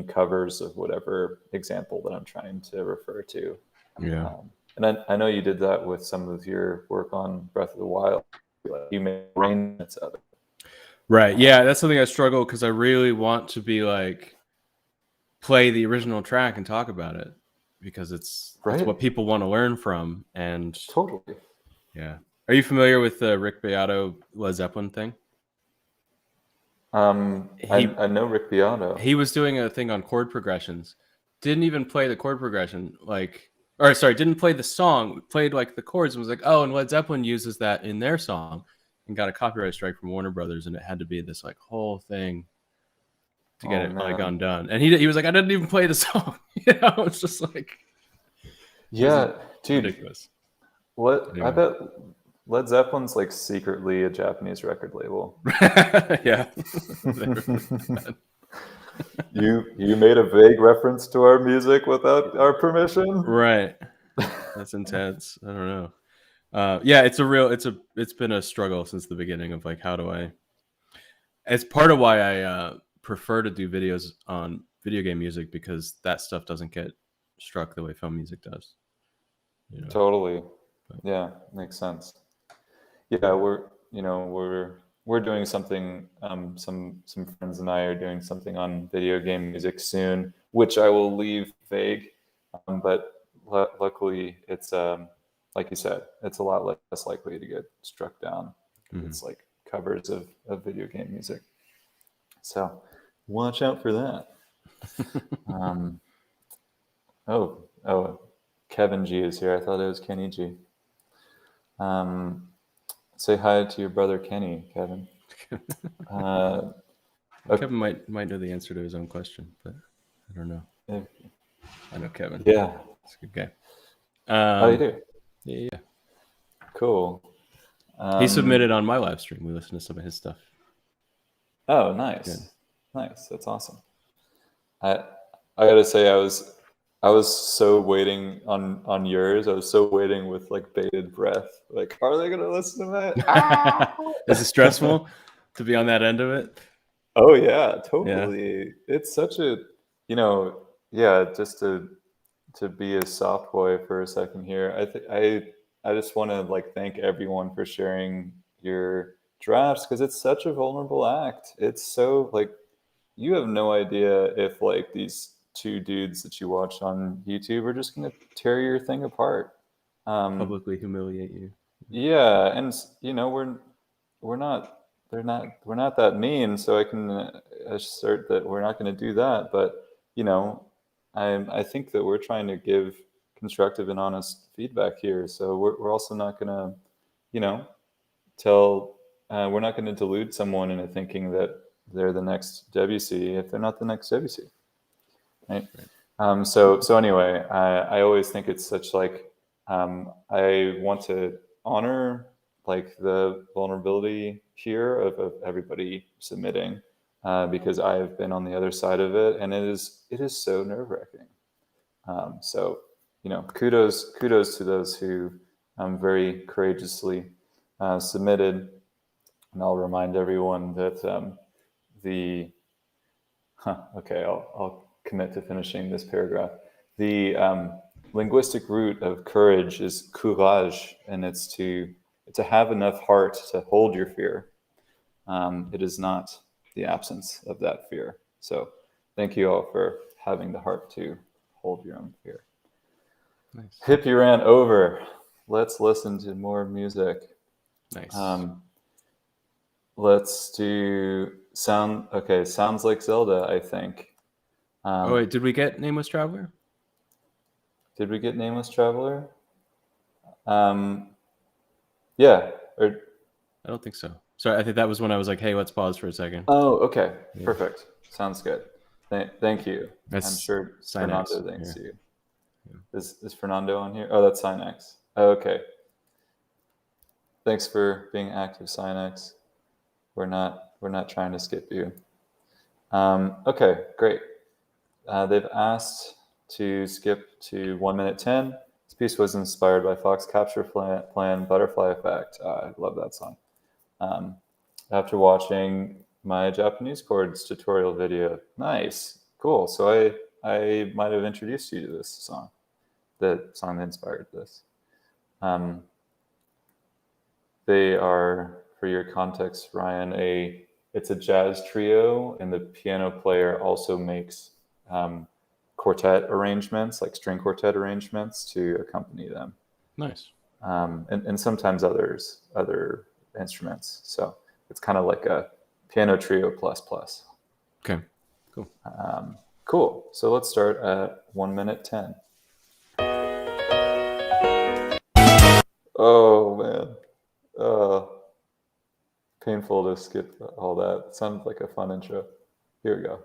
covers of whatever example that I'm trying to refer to. Yeah. And I know you did that with some of your work on Breath of the Wild. You made rain minutes of it. Right. Yeah, that's something I struggle because I really want to be like play the original track and talk about it because it's what people want to learn from. And totally. Yeah. Are you familiar with the Rick Beato Led Zeppelin thing? I know Rick Beato. He was doing a thing on chord progressions. Didn't even play the chord progression, didn't play the song. Played like the chords and was like, oh, and Led Zeppelin uses that in their song, and got a copyright strike from Warner Brothers, and it had to be this like whole thing to get it like undone. And he was like, I didn't even play the song. It's just like, yeah, dude, ridiculous. What anyway. I bet Led Zeppelin's like secretly a Japanese record label. Yeah. You made a vague reference to our music without our permission? Right. That's intense. I don't know. Yeah, it's been a struggle since the beginning of like, how do I? It's part of why I prefer to do videos on video game music, because that stuff doesn't get struck the way film music does. You know? Totally. Yeah, makes sense. Yeah, we're doing something. Some friends and I are doing something on video game music soon, which I will leave vague. But luckily, it's like you said, it's a lot less likely to get struck down. Mm-hmm. It's like covers of video game music. So watch out for that. Oh, Kevin G is here. I thought it was Kenny G. Say hi to your brother Kenny, Kevin. Kevin might know the answer to his own question, but I don't know. I know Kevin. Yeah, he's a good guy. Oh, you do? Yeah. Cool. He submitted on my live stream. We listened to some of his stuff. Oh, nice. Good. Nice. That's awesome. I gotta say, I was so waiting on yours. I was so waiting with like bated breath. Like, are they gonna listen to that? Is it stressful to be on that end of it? Oh yeah, totally. Yeah. It's such a, just to be a soft boy for a second here. I just want to like thank everyone for sharing your drafts, because it's such a vulnerable act. It's so like, you have no idea if like these two dudes that you watch on YouTube are just going to tear your thing apart, publicly humiliate you. Yeah, and we're not that mean, so I can assert that we're not going to do that. But I think that we're trying to give constructive and honest feedback here. So we're also not going to, we're not going to delude someone into thinking that they're the next WC if they're not the next WC. Right. So anyway, I always think it's such like, I want to honor like the vulnerability here of everybody submitting, because I've been on the other side of it, and it is so nerve-wracking. So kudos to those who very courageously submitted, and I'll remind everyone that I'll commit to finishing this paragraph. The linguistic root of courage is courage, and it's to have enough heart to hold your fear. It is not the absence of that fear. So thank you all for having the heart to hold your own fear. Nice. Hippie rant over. Let's listen to more music. Nice. Let's do Sounds Like Zelda, I think. Wait, did we get Nameless Traveler? Did we get Nameless Traveler? Yeah. I don't think so. Sorry, I think that was when I was like, hey, let's pause for a second. Oh, okay. Yeah. Perfect. Sounds good. Thank you. That's I'm sure Synex. Fernando thanks you. Yeah. Is Fernando on here? Oh, that's Synex. Oh, okay. Thanks for being active, Synex. We're not trying to skip you. Okay, great. They've asked to skip to 1:10. This piece was inspired by Fox Capture Plan Butterfly Effect. I love that song. After watching my Japanese chords tutorial video. Nice. Cool. So I might have introduced you to this song, the song that inspired this. They are, for your context, Ryan, it's a jazz trio, and the piano player also makes quartet arrangements, like string quartet arrangements, to accompany them. Nice. And sometimes other instruments. So it's kind of like a piano trio plus. Okay, cool. Cool. So let's start at 1:10. Oh man. Painful to skip all that. It sounds like a fun intro. Here we go.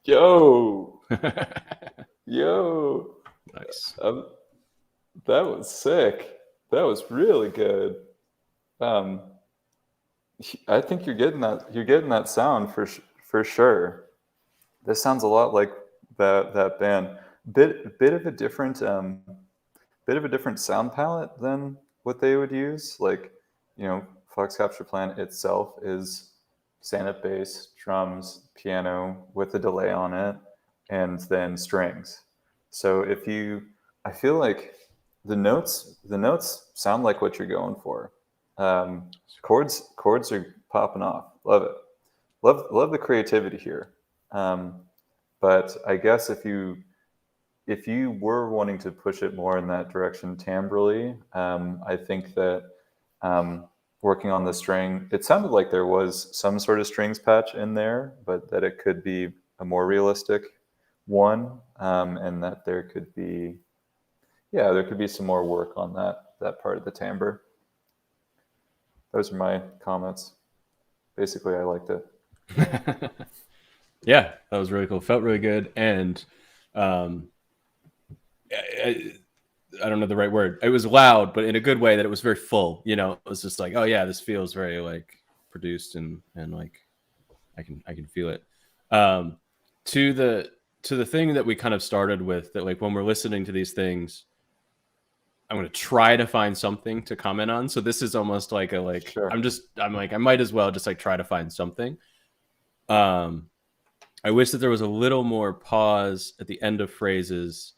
Yo, yo. Nice. That was sick. That was really good. Um, I think you're getting that. You're getting that sound for sure. This sounds a lot like that band. Bit of a different sound palette than what they would use. Like, Fox Capture Plan itself is stand-up bass, drums, piano with a delay on it, and then strings. So I feel like the notes sound like what you're going for. Chords are popping off. Love it. Love the creativity here. But I guess if you were wanting to push it more in that direction timbrally, I think that working on the string, it sounded like there was some sort of strings patch in there, but that it could be a more realistic one, and that there could be some more work on that part of the timbre. Those are my comments. Basically, I liked it. Yeah, that was really cool. Felt really good, and I don't know the right word. It was loud, but in a good way. That it was very full. It was just like, oh yeah, this feels very like produced and like I can feel it. To the thing that we kind of started with, that like when we're listening to these things, I'm going to try to find something to comment on. So this is almost like Sure. I'm like, I might as well just like try to find something. I wish that there was a little more pause at the end of phrases,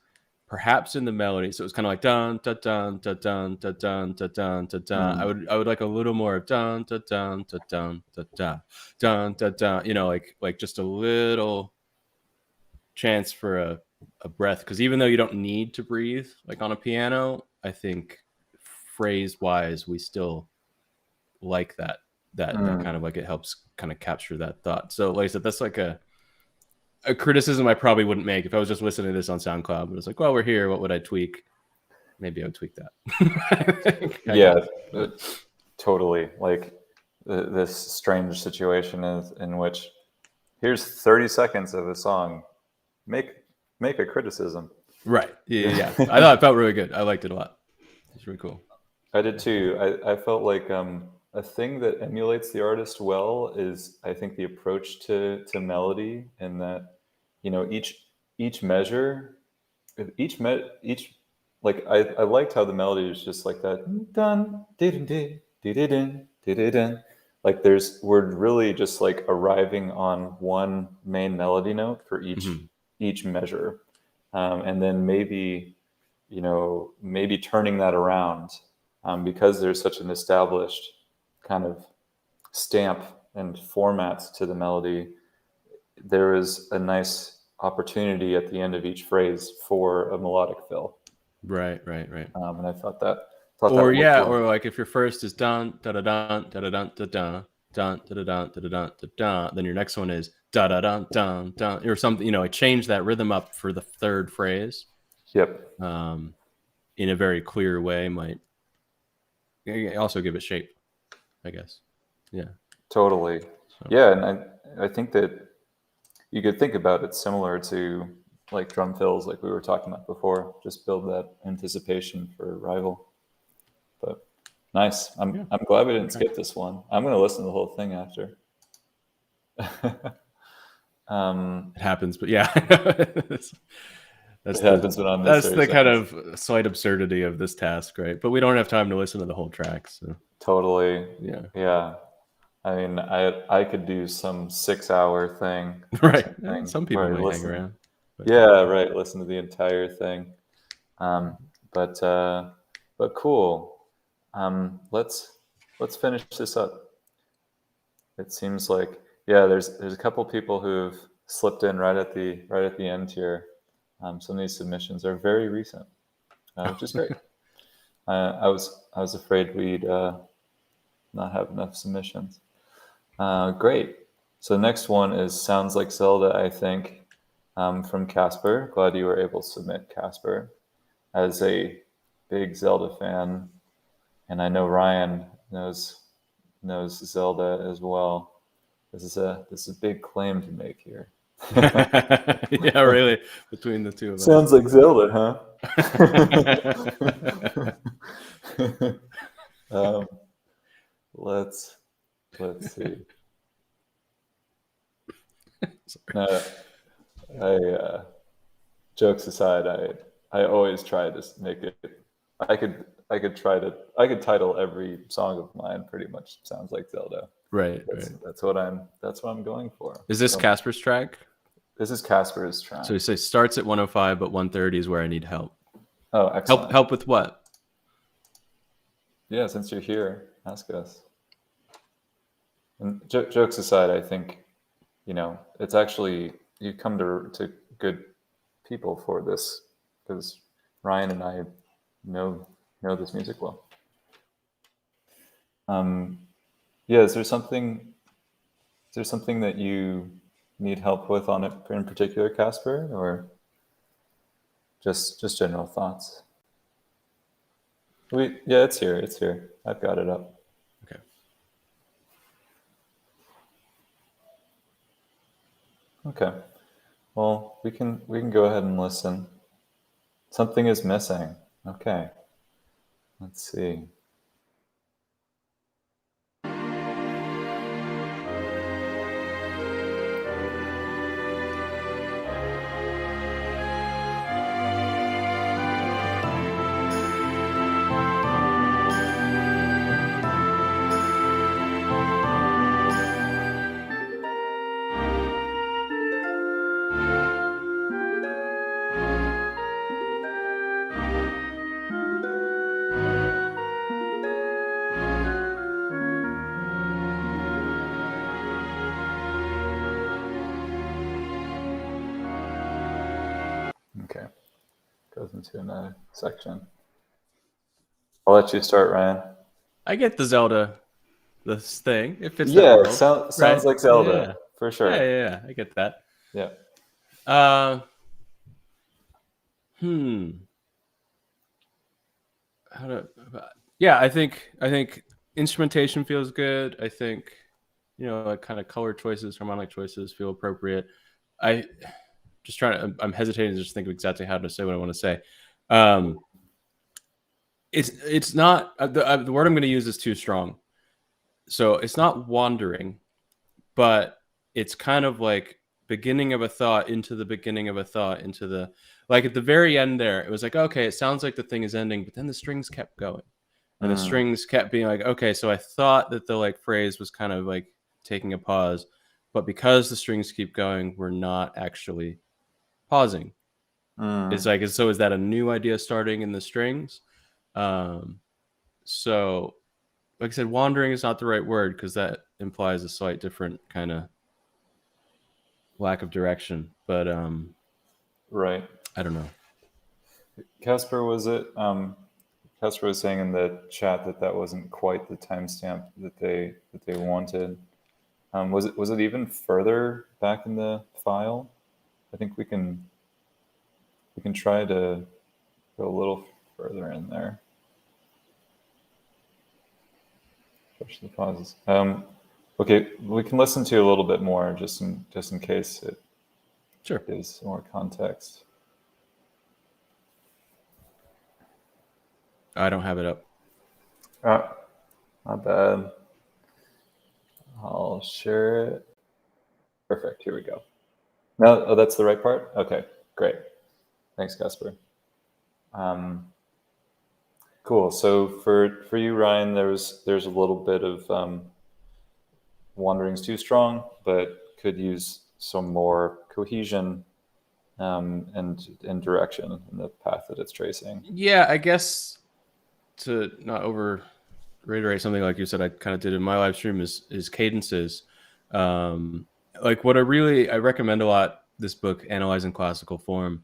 perhaps in the melody. So it was kind of like dun dun dun dun dun dun dun dun dun dun dun. I would like a little more of dun dun dun dun dun dun dun dun dun dun. Like just a little chance for a breath, because even though you don't need to breathe like on a piano, I think phrase wise we still like that kind of like, it helps kind of capture that thought. So like I said, that's like a criticism I probably wouldn't make if I was just listening to this on SoundCloud. But it's like, well, we're here, what would I tweak? Maybe I would tweak that. Yeah, totally. Like this strange situation is in which here's 30 seconds of a song. Make a criticism. Right. Yeah. I thought it felt really good. I liked it a lot. It's really cool. I did too. I felt like a thing that emulates the artist well is, I think, the approach to melody, and that each measure, each like I liked how the melody was just like that dun dun dun dun dun dun. Like we're really just like arriving on one main melody note for each measure, and then maybe turning that around, because there's such an established kind of stamp and format to the melody. There is a nice opportunity at the end of each phrase for a melodic fill. Right. And I thought that. Or like if your first is dun da da dun da da dun da dun dun da da dun da da dun da dun, then your next one is da da dun dun dun, or something. Like change that rhythm up for the third phrase. Yep. In a very clear way might also give it shape, I guess. Yeah. Totally. So. Yeah, and I think that you could think about it similar to like drum fills, like we were talking about before. Just build that anticipation for arrival. But nice. I'm glad we didn't skip this one. I'm going to listen to the whole thing after. It happens, but yeah. That's the kind of slight absurdity of this task, right? But we don't have time to listen to the whole track. So totally. Yeah. I mean, I could do some 6-hour thing. Right. Some people may hang around. But. Yeah, right. Listen to the entire thing. But cool. Let's finish this up. It seems like there's a couple people who've slipped in right at the end here. Some of these submissions are very recent, which is great. I was afraid we'd not have enough submissions. Great. So the next one is Sounds Like Zelda, I think, from Casper. Glad you were able to submit, Casper. As a big Zelda fan, and I know Ryan knows Zelda as well. This is a big claim to make here. Yeah, really. Between the two of us. Sounds like Zelda, huh? Let's see. No, jokes aside, I always try to make it. I could title every song of mine pretty much sounds like Zelda. Right. That's what I'm going for. Is this Casper's track? This is Casper's track. So you say starts at 105, but 130 is where I need help. Oh, excellent. Help with what? Yeah, since you're here, ask us. And jokes aside, I think, it's actually, you come to good people for this, because Ryan and I know this music well. Yeah, is there something that you need help with on it in particular, Casper, or just general thoughts? Yeah, it's here. I've got it up. Okay. Okay. Well, we can go ahead and listen. Something is missing. Okay. Let's see. Okay. Goes into another section. I'll let you start, Ryan. I get the Zelda, this thing. It fits. Yeah, that world, sounds right? like Zelda, yeah. For sure. Yeah, I get that. Yeah. I think instrumentation feels good. I think, like kind of color choices, harmonic choices feel appropriate. I'm hesitating to just think of exactly how to say what I want to say. It's not, the word I'm going to use is too strong. So it's not wandering, but it's kind of like beginning of a thought into the beginning of a thought into the, like at the very end there, it was like, okay, it sounds like the thing is ending, but then the strings kept going. And the strings kept being like, okay, so I thought that the like phrase was kind of like taking a pause, but because the strings keep going, we're not actually pausing. It's like, so is that a new idea starting in the strings? So like I said, wandering is not the right word because that implies a slight different kind of lack of direction. But right. I don't know. Casper, was it? Casper was saying in the chat that wasn't quite the timestamp that they wanted. Was it even further back in the file? I think we can try to go a little further in there. Push the pauses. Okay, we can listen to a little bit more just in case it gives more context. I don't have it up. Not bad. I'll share it. Perfect. Here we go. No, that's the right part? Okay, great. Thanks, Casper. Cool. So for you, Ryan, there's a little bit of wandering's too strong, but could use some more cohesion and direction in the path that it's tracing. Yeah, I guess to not over reiterate something like you said, I kind of did in my live stream is cadences. Like what I recommend a lot, this book, Analyzing Classical Form,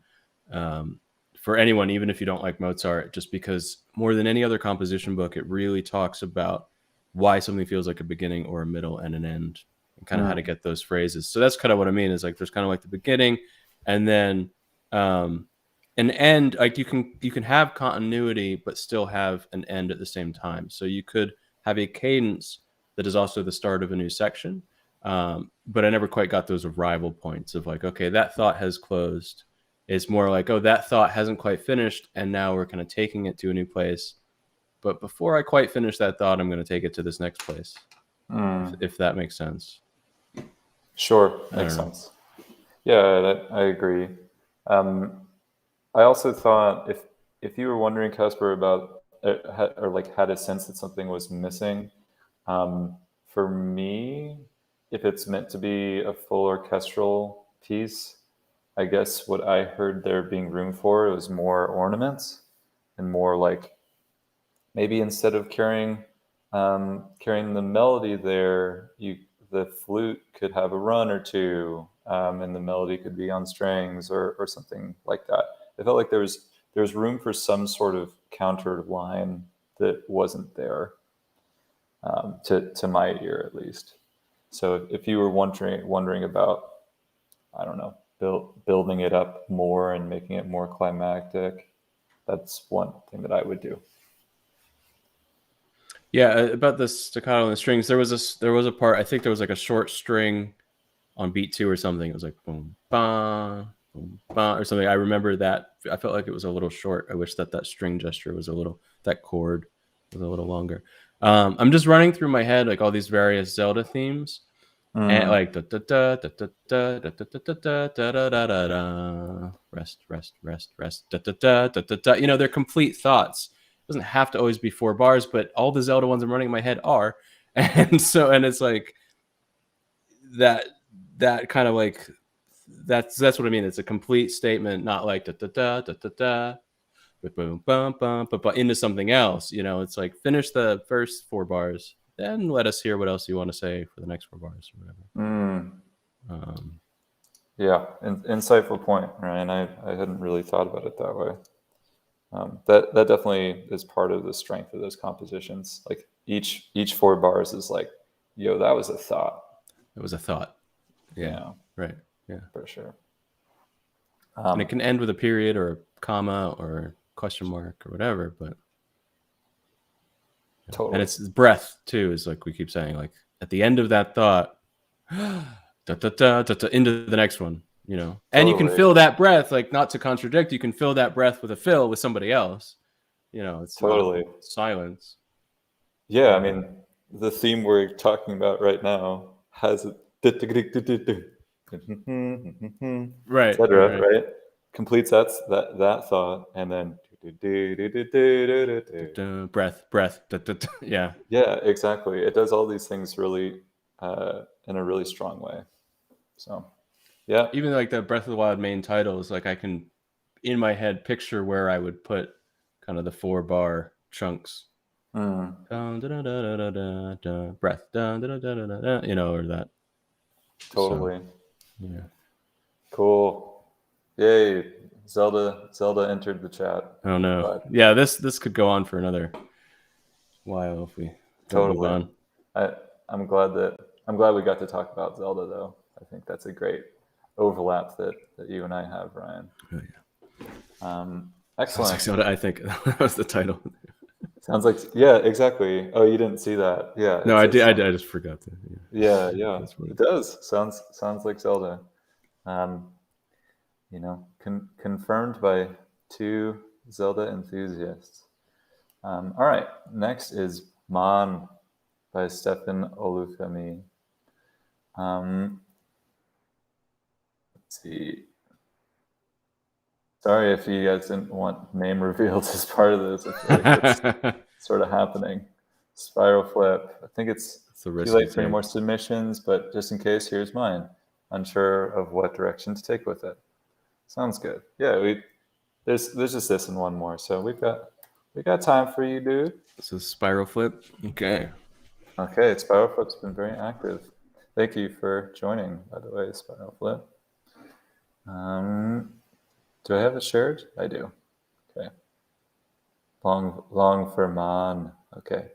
for anyone, even if you don't like Mozart, just because more than any other composition book, it really talks about why something feels like a beginning or a middle and an end, and kind of how to get those phrases. So that's kind of what I mean is like, there's kind of like the beginning and then an end. Like you can have continuity, but still have an end at the same time. So you could have a cadence that is also the start of a new section. But I never quite got those arrival points of like, okay, that thought has closed. It's more like, oh, that thought hasn't quite finished, and now we're kind of taking it to a new place. But before I quite finish that thought, I'm going to take it to this next place, if that makes sense. Sure, makes sense. Yeah, I agree. I also thought if you were wondering, Casper, about or like had a sense that something was missing, for me, if it's meant to be a full orchestral piece, I guess what I heard there being room for was more ornaments and more like maybe instead of carrying the melody there, the flute could have a run or two, and the melody could be on strings or something like that. I felt like there was room for some sort of counter line that wasn't there, to my ear at least. So if you were wondering about, I don't know, building it up more and making it more climactic, that's one thing that I would do. Yeah, about the staccato and the strings, there was a part, I think there was like a short string on beat 2 or something. It was like boom, ba, boom, ba, or something. I remember that. I felt like it was a little short. I wish that string gesture was that chord was a little longer. I'm just running through my head like all these various Zelda themes, and like da da da da da da da da da da da da da, rest, da da da da da da. You know, they're complete thoughts. It doesn't have to always be 4 bars, but all the Zelda ones I'm running in my head are, and it's like that kind of like that's what I mean. It's a complete statement, not like da da da da da da, boom bum bum, but into something else. You know, it's like finish the first 4 bars, then let us hear what else you want to say for the next 4 bars or whatever. Yeah, insightful point, Ryan. I hadn't really thought about it that way. That definitely is part of the strength of those compositions. Like each 4 bars is like, yo, that was a thought. It was a thought. Yeah. Right. Yeah. For sure. And it can end with a period or a comma or a question mark or whatever, but totally. And it's breath too, is like we keep saying, like at the end of that thought, da, da, da, da, da, into the next one. You know, and you can fill that breath, like not to contradict, you can fill that breath with a fill with somebody else. You know, it's totally silence. Yeah, I mean, the theme we're talking about right now has a right, etc. Right? Completes that thought, and then breath, da, da, da. Yeah, exactly. It does all these things really in a really strong way. So. Yeah. Even like the Breath of the Wild main titles, like I can, in my head, picture where I would put kind of the 4 bar chunks. Breath, you know, or that. Totally. So, yeah. Cool. Yay. Zelda entered the chat. Oh no. But yeah, this could go on for another while if we don't move on. I'm glad we got to talk about Zelda though. I think that's a great overlap that you and I have, Ryan. Oh, yeah. Excellent. Like Zelda, I think that was the title. Sounds like, yeah, exactly. Oh, you didn't see that? Yeah. No, I did. I just forgot that. Yeah. It does. Sounds like Zelda. You know, confirmed by 2 Zelda enthusiasts. All right. Next is Man by Stefan Olufemi. Let's see. Sorry if you guys didn't want name reveals as part of this. I feel like it's sort of happening. Spiral Flip. I think it's too late for any more submissions, but just in case, here's mine. Unsure of what direction to take with it. Sounds good. Yeah, there's just this and one more, so we got time for you, dude. This is Spiral Flip. Okay, Spiral Flip's been very active. Thank you for joining, by the way, Spiral Flip. Do I have it shared? I do. Okay. Long for Man. Okay.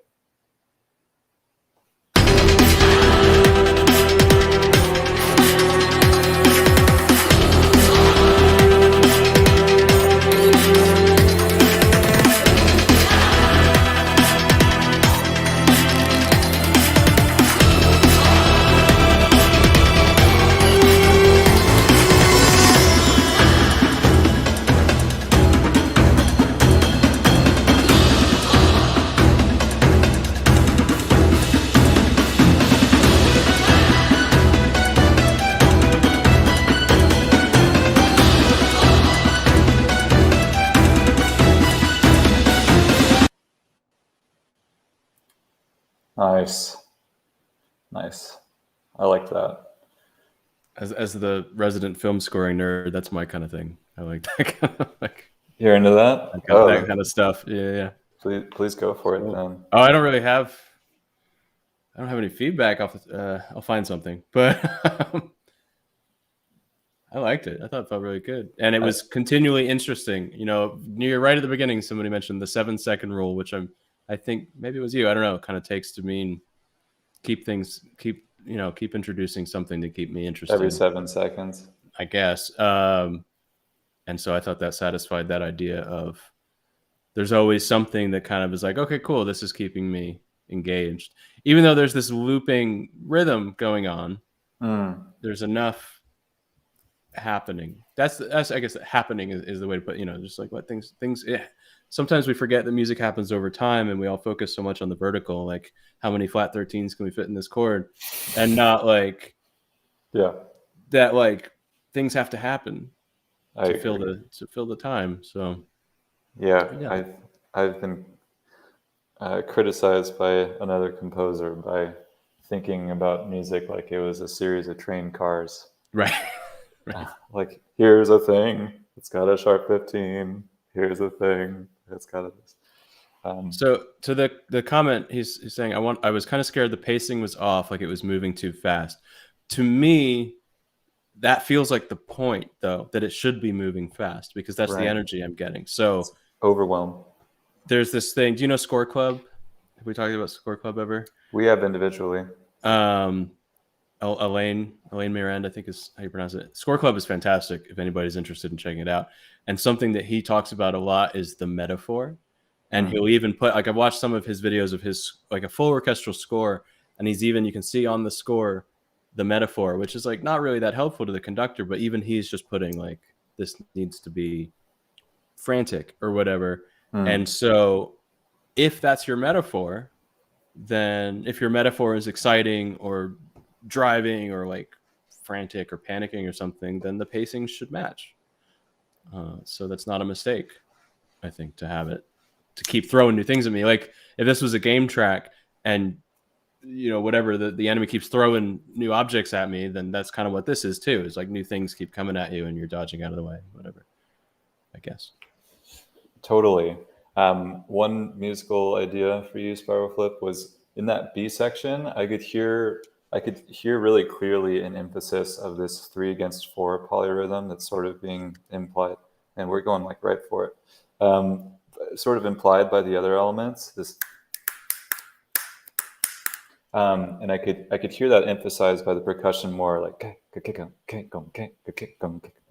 Nice. Nice. I like that. As the resident film scoring nerd, that's my kind of thing. I like that kind of like You're into that? that kind of stuff. Yeah. Please go for it then. Oh, I don't have any feedback off. I'll find something, but I liked it. I thought it felt really good, and it was continually interesting. You know, near right at the beginning, somebody mentioned the 7-second rule, which I think maybe it was you. I don't know. It kind of takes to mean keep introducing something to keep me interested. Every 7 seconds, I guess. And so I thought that satisfied that idea of there's always something that kind of is like, okay, cool, this is keeping me engaged. Even though there's this looping rhythm going on, there's enough happening. That's I guess happening is the way to put, just like what things. Sometimes we forget that music happens over time, and we all focus so much on the vertical, like how many flat 13s can we fit in this chord, and not like that like things have to happen to fill the time. So I've been criticized by another composer by thinking about music like it was a series of train cars. Right. Like, here's a thing, it's got a sharp 15. Here's a thing, it's got a. So to the comment, he's saying, I was kind of scared the pacing was off, like it was moving too fast. To me, that feels like the point, though, that it should be moving fast, because that's the energy I'm getting. So it's overwhelm. There's this thing. Do you know Score Club? Have we talked about Score Club ever? We have individually. Elaine Miranda, I think is how you pronounce it. Score Club is fantastic if anybody's interested in checking it out. And something that he talks about a lot is the metaphor. And he'll even put, like, I've watched some of his videos of his, like, a full orchestral score, and you can see on the score the metaphor, which is like not really that helpful to the conductor, but even he's just putting like, this needs to be frantic or whatever. And so if that's your metaphor, then if your metaphor is exciting or driving or like frantic or panicking or something, then the pacing should match. So that's not a mistake, I think, to have it, to keep throwing new things at me. Like if this was a game track and whatever, the enemy keeps throwing new objects at me, then that's kind of what this is too. It's like new things keep coming at you and you're dodging out of the way, whatever, I guess. Totally. One musical idea for you, Spiral Flip, was in that B section. I could hear really clearly an emphasis of this 3/4 polyrhythm that's sort of being implied, and we're going like right for it. Sort of implied by the other elements. This, and I could hear that emphasized by the percussion more, like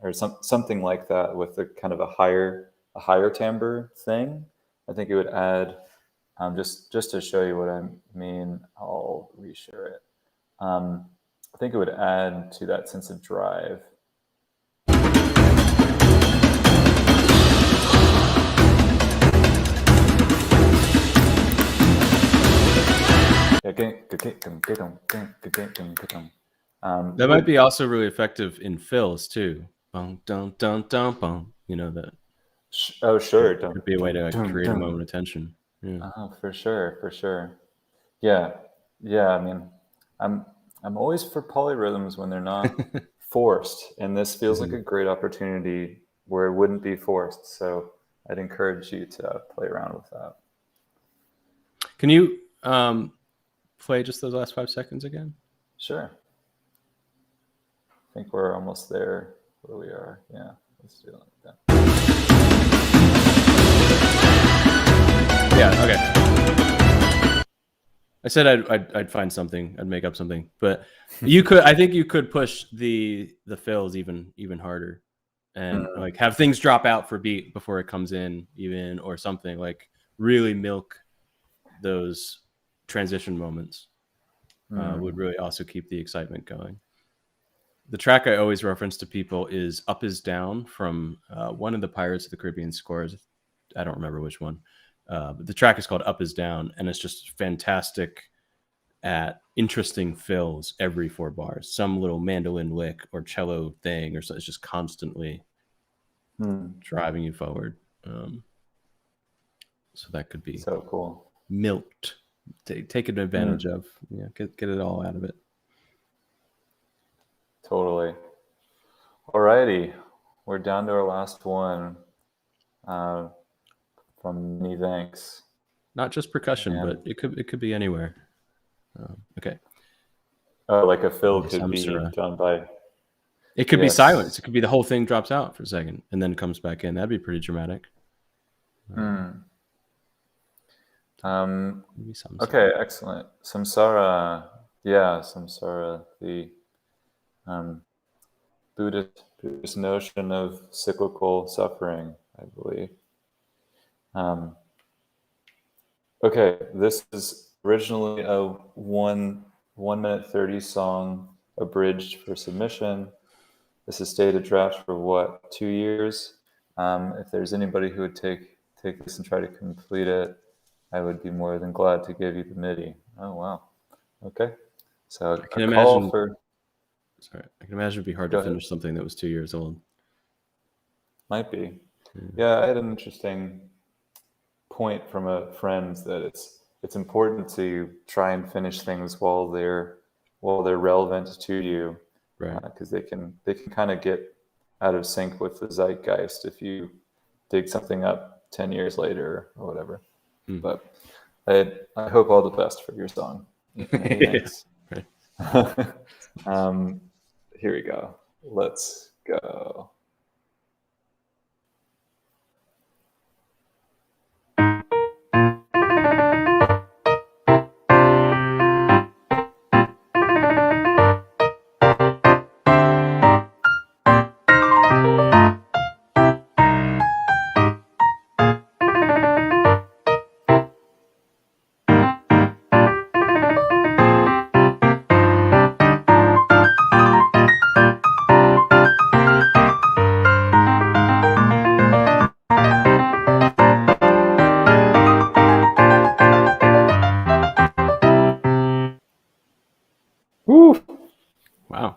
or something like that, with a kind of a higher timbre thing. I think it would add, just to show you what I mean, I'll reshare it. I think it would add to that sense of drive. That might be also really effective in fills too. Bum, dum, dum, dum, bum. That. Oh, sure. It could be a way to create a moment of tension. Yeah. Oh, for sure. Yeah. I mean, I'm always for polyrhythms when they're not forced, and this feels like a great opportunity where it wouldn't be forced. So I'd encourage you to play around with that. Can you play just those last 5 seconds again? Sure. I think we're almost there where we are. Yeah, let's do it like that. Yeah, okay. I said I'd find something. I'd make up something, but I think you could push the fills even harder, and like have things drop out for beat before it comes in, even, or something, like really milk those transition moments. Would really also keep the excitement going. The track I always reference to people is "Up Is Down" from one of the Pirates of the Caribbean scores. I don't remember which one. But the track is called "Up Is Down," and it's just fantastic at interesting fills every 4 bars. Some little mandolin lick or cello thing, or so. It's just constantly driving you forward. So that could be so cool. Milked take advantage of. Yeah, get it all out of it. Totally. Alrighty, we're down to our last one. From Many Thanks. Not just percussion, but it could be anywhere. Okay. Oh, like a fill Maybe could be Samsara. done by. It could be silence. It could be the whole thing drops out for a second and then comes back in. That'd be pretty dramatic. Okay, excellent. Samsara, Samsara, the Buddhist notion of cyclical suffering, I believe. Okay, this is originally a 1 minute 30 song abridged for submission. This is stayed a draft for what, 2 years? If there's anybody who would take this and try to complete it, I would be more than glad to give you the MIDI. Oh wow. Okay. So I can imagine it'd be hard to ahead. finish something that was 2 years old. Might be. Yeah, I had an interesting point from a friend that it's important to try and finish things while they're relevant to you, right? Because they can kind of get out of sync with the zeitgeist if you dig something up 10 years later or whatever. But I hope all the best for your song. Thanks. Here we go. Let's go. Wow.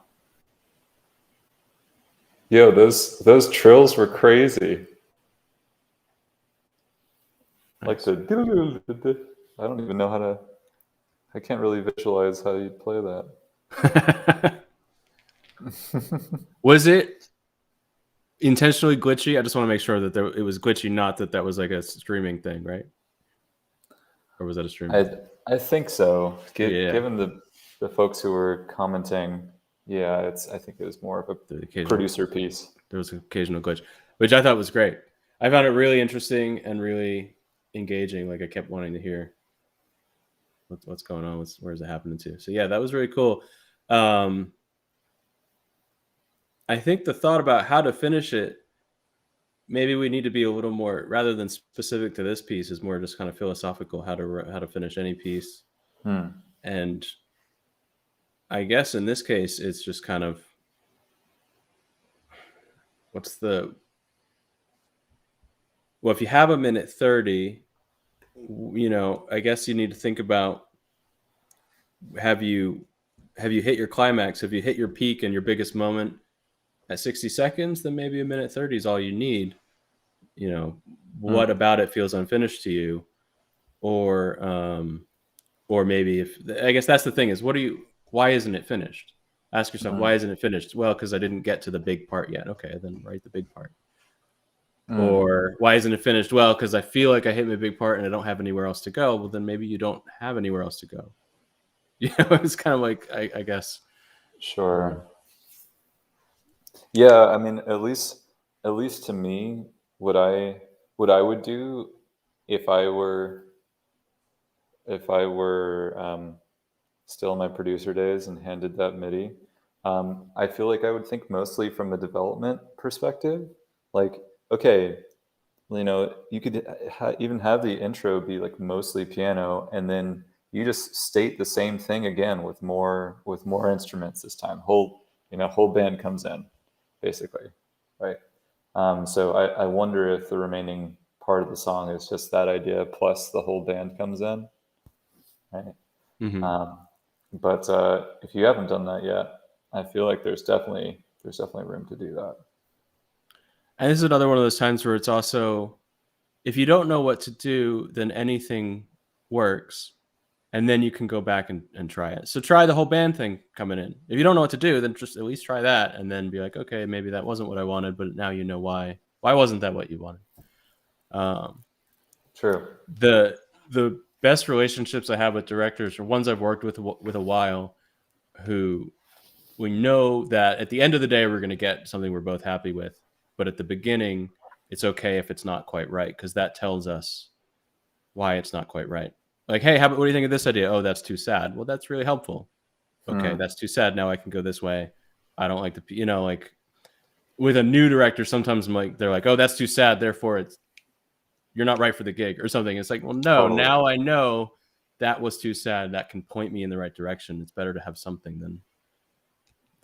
Yo, those trills were crazy. Nice. Like I don't even know how to. I can't really visualize how you play that. Was it intentionally glitchy? I just want to make sure that it was glitchy, not that was like a streaming thing, right? Or was that a streaming? I think so. Given the folks who were commenting, I think it was more of a producer piece. There was an occasional glitch, which I thought was great. I found it really interesting and really engaging. Like I kept wanting to hear what's going on, where's it happening to. So yeah, that was really cool. I think the thought about how to finish it, maybe we need to be a little more, rather than specific to this piece, is more just kind of philosophical, how to finish any piece. And I guess in this case, it's just kind of, if you have 1 minute 30, I guess you need to think about, have you hit your climax? Have you hit your peak and your biggest moment at 60 seconds? Then maybe 1 minute 30 is all you need. What about it feels unfinished to you? Or maybe I guess that's the thing is, why isn't it finished? Ask yourself, why isn't it finished? Well, because I didn't get to the big part yet. Okay, then write the big part. Or why isn't it finished? Well, because I feel like I hit my big part and I don't have anywhere else to go. Well, then maybe you don't have anywhere else to go. It's kind of like, I guess. Sure. Yeah, I mean, at least to me, what I would do if I were still in my producer days and handed that MIDI, I feel like I would think mostly from a development perspective. Like, okay, you could even have the intro be like mostly piano, and then you just state the same thing again with more instruments this time. Whole band comes in, basically, right? So I wonder if the remaining part of the song is just that idea plus the whole band comes in, right? But if you haven't done that yet, I feel like there's definitely room to do that. And this is another one of those times where it's also, if you don't know what to do, then anything works. and then you can go back and try it. So try the whole band thing coming in. If you don't know what to do, then just at least try that, and then be like, okay, maybe that wasn't what I wanted, but now you know why. Why wasn't that what you wanted? True. The best relationships I have with directors are ones I've worked with a while, who we know that at the end of the day we're going to get something we're both happy with, but at the beginning it's okay if it's not quite right, because that tells us why it's not quite right. Like, hey, what do you think of this idea? Oh, that's too sad. Well, that's really helpful. Okay, that's too sad. Now I can go this way. I don't like the, like with a new director, sometimes they're like, oh, that's too sad, therefore you're not right for the gig or something. It's like, well, no, totally. Now I know that was too sad. That can point me in the right direction. It's better to have something than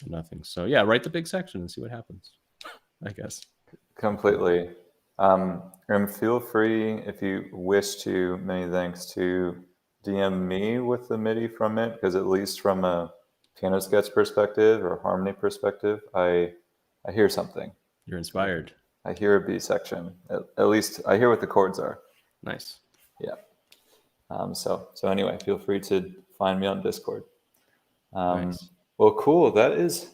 nothing. So yeah, write the big section and see what happens, I guess. Completely. And feel free, if you wish to, many thanks, to DM me with the MIDI from it, because at least from a piano sketch perspective or harmony perspective, I hear something. You're inspired. I hear a B section. At least I hear what the chords are. Nice. Yeah. So anyway, feel free to find me on Discord. Nice. Well, cool. That is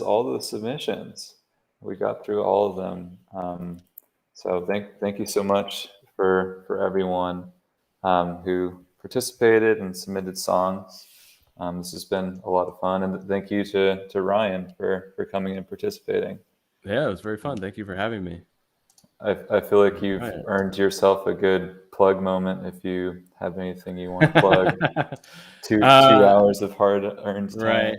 all the submissions. We got through all of them. So thank you so much for everyone who participated and submitted songs. This has been a lot of fun, and thank you to Ryan for coming and participating. Yeah, it was very fun. Thank you for having me. I feel like you've earned yourself a good plug moment. If you have anything you want to plug, two hours of hard-earned time. Right.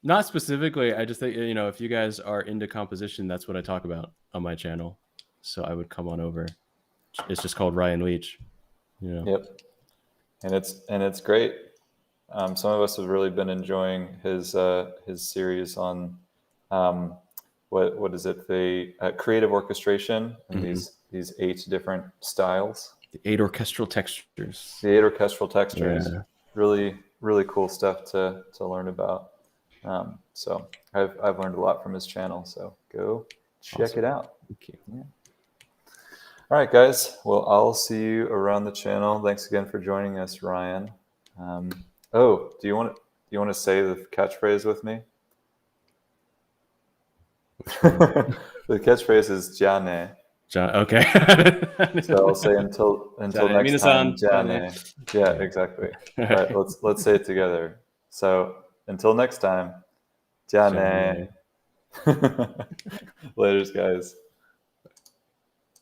Not specifically. I just think, if you guys are into composition, that's what I talk about on my channel. So I would come on over. It's just called Ryan Leach. Yep. And it's great. Some of us have really been enjoying his series on what is it? The creative orchestration and these 8 different styles. The 8 orchestral textures. Yeah. Really, really cool stuff to learn about. So I've learned a lot from his channel. So go check it out. Thank you. Yeah. All right, guys. Well, I'll see you around the channel. Thanks again for joining us, Ryan. Do you want to say the catchphrase with me? The catchphrase is "Jane." Okay. So I'll say until next time. Jane. Yeah, exactly. All right, let's say it together. So until next time, Jane. Laters, guys.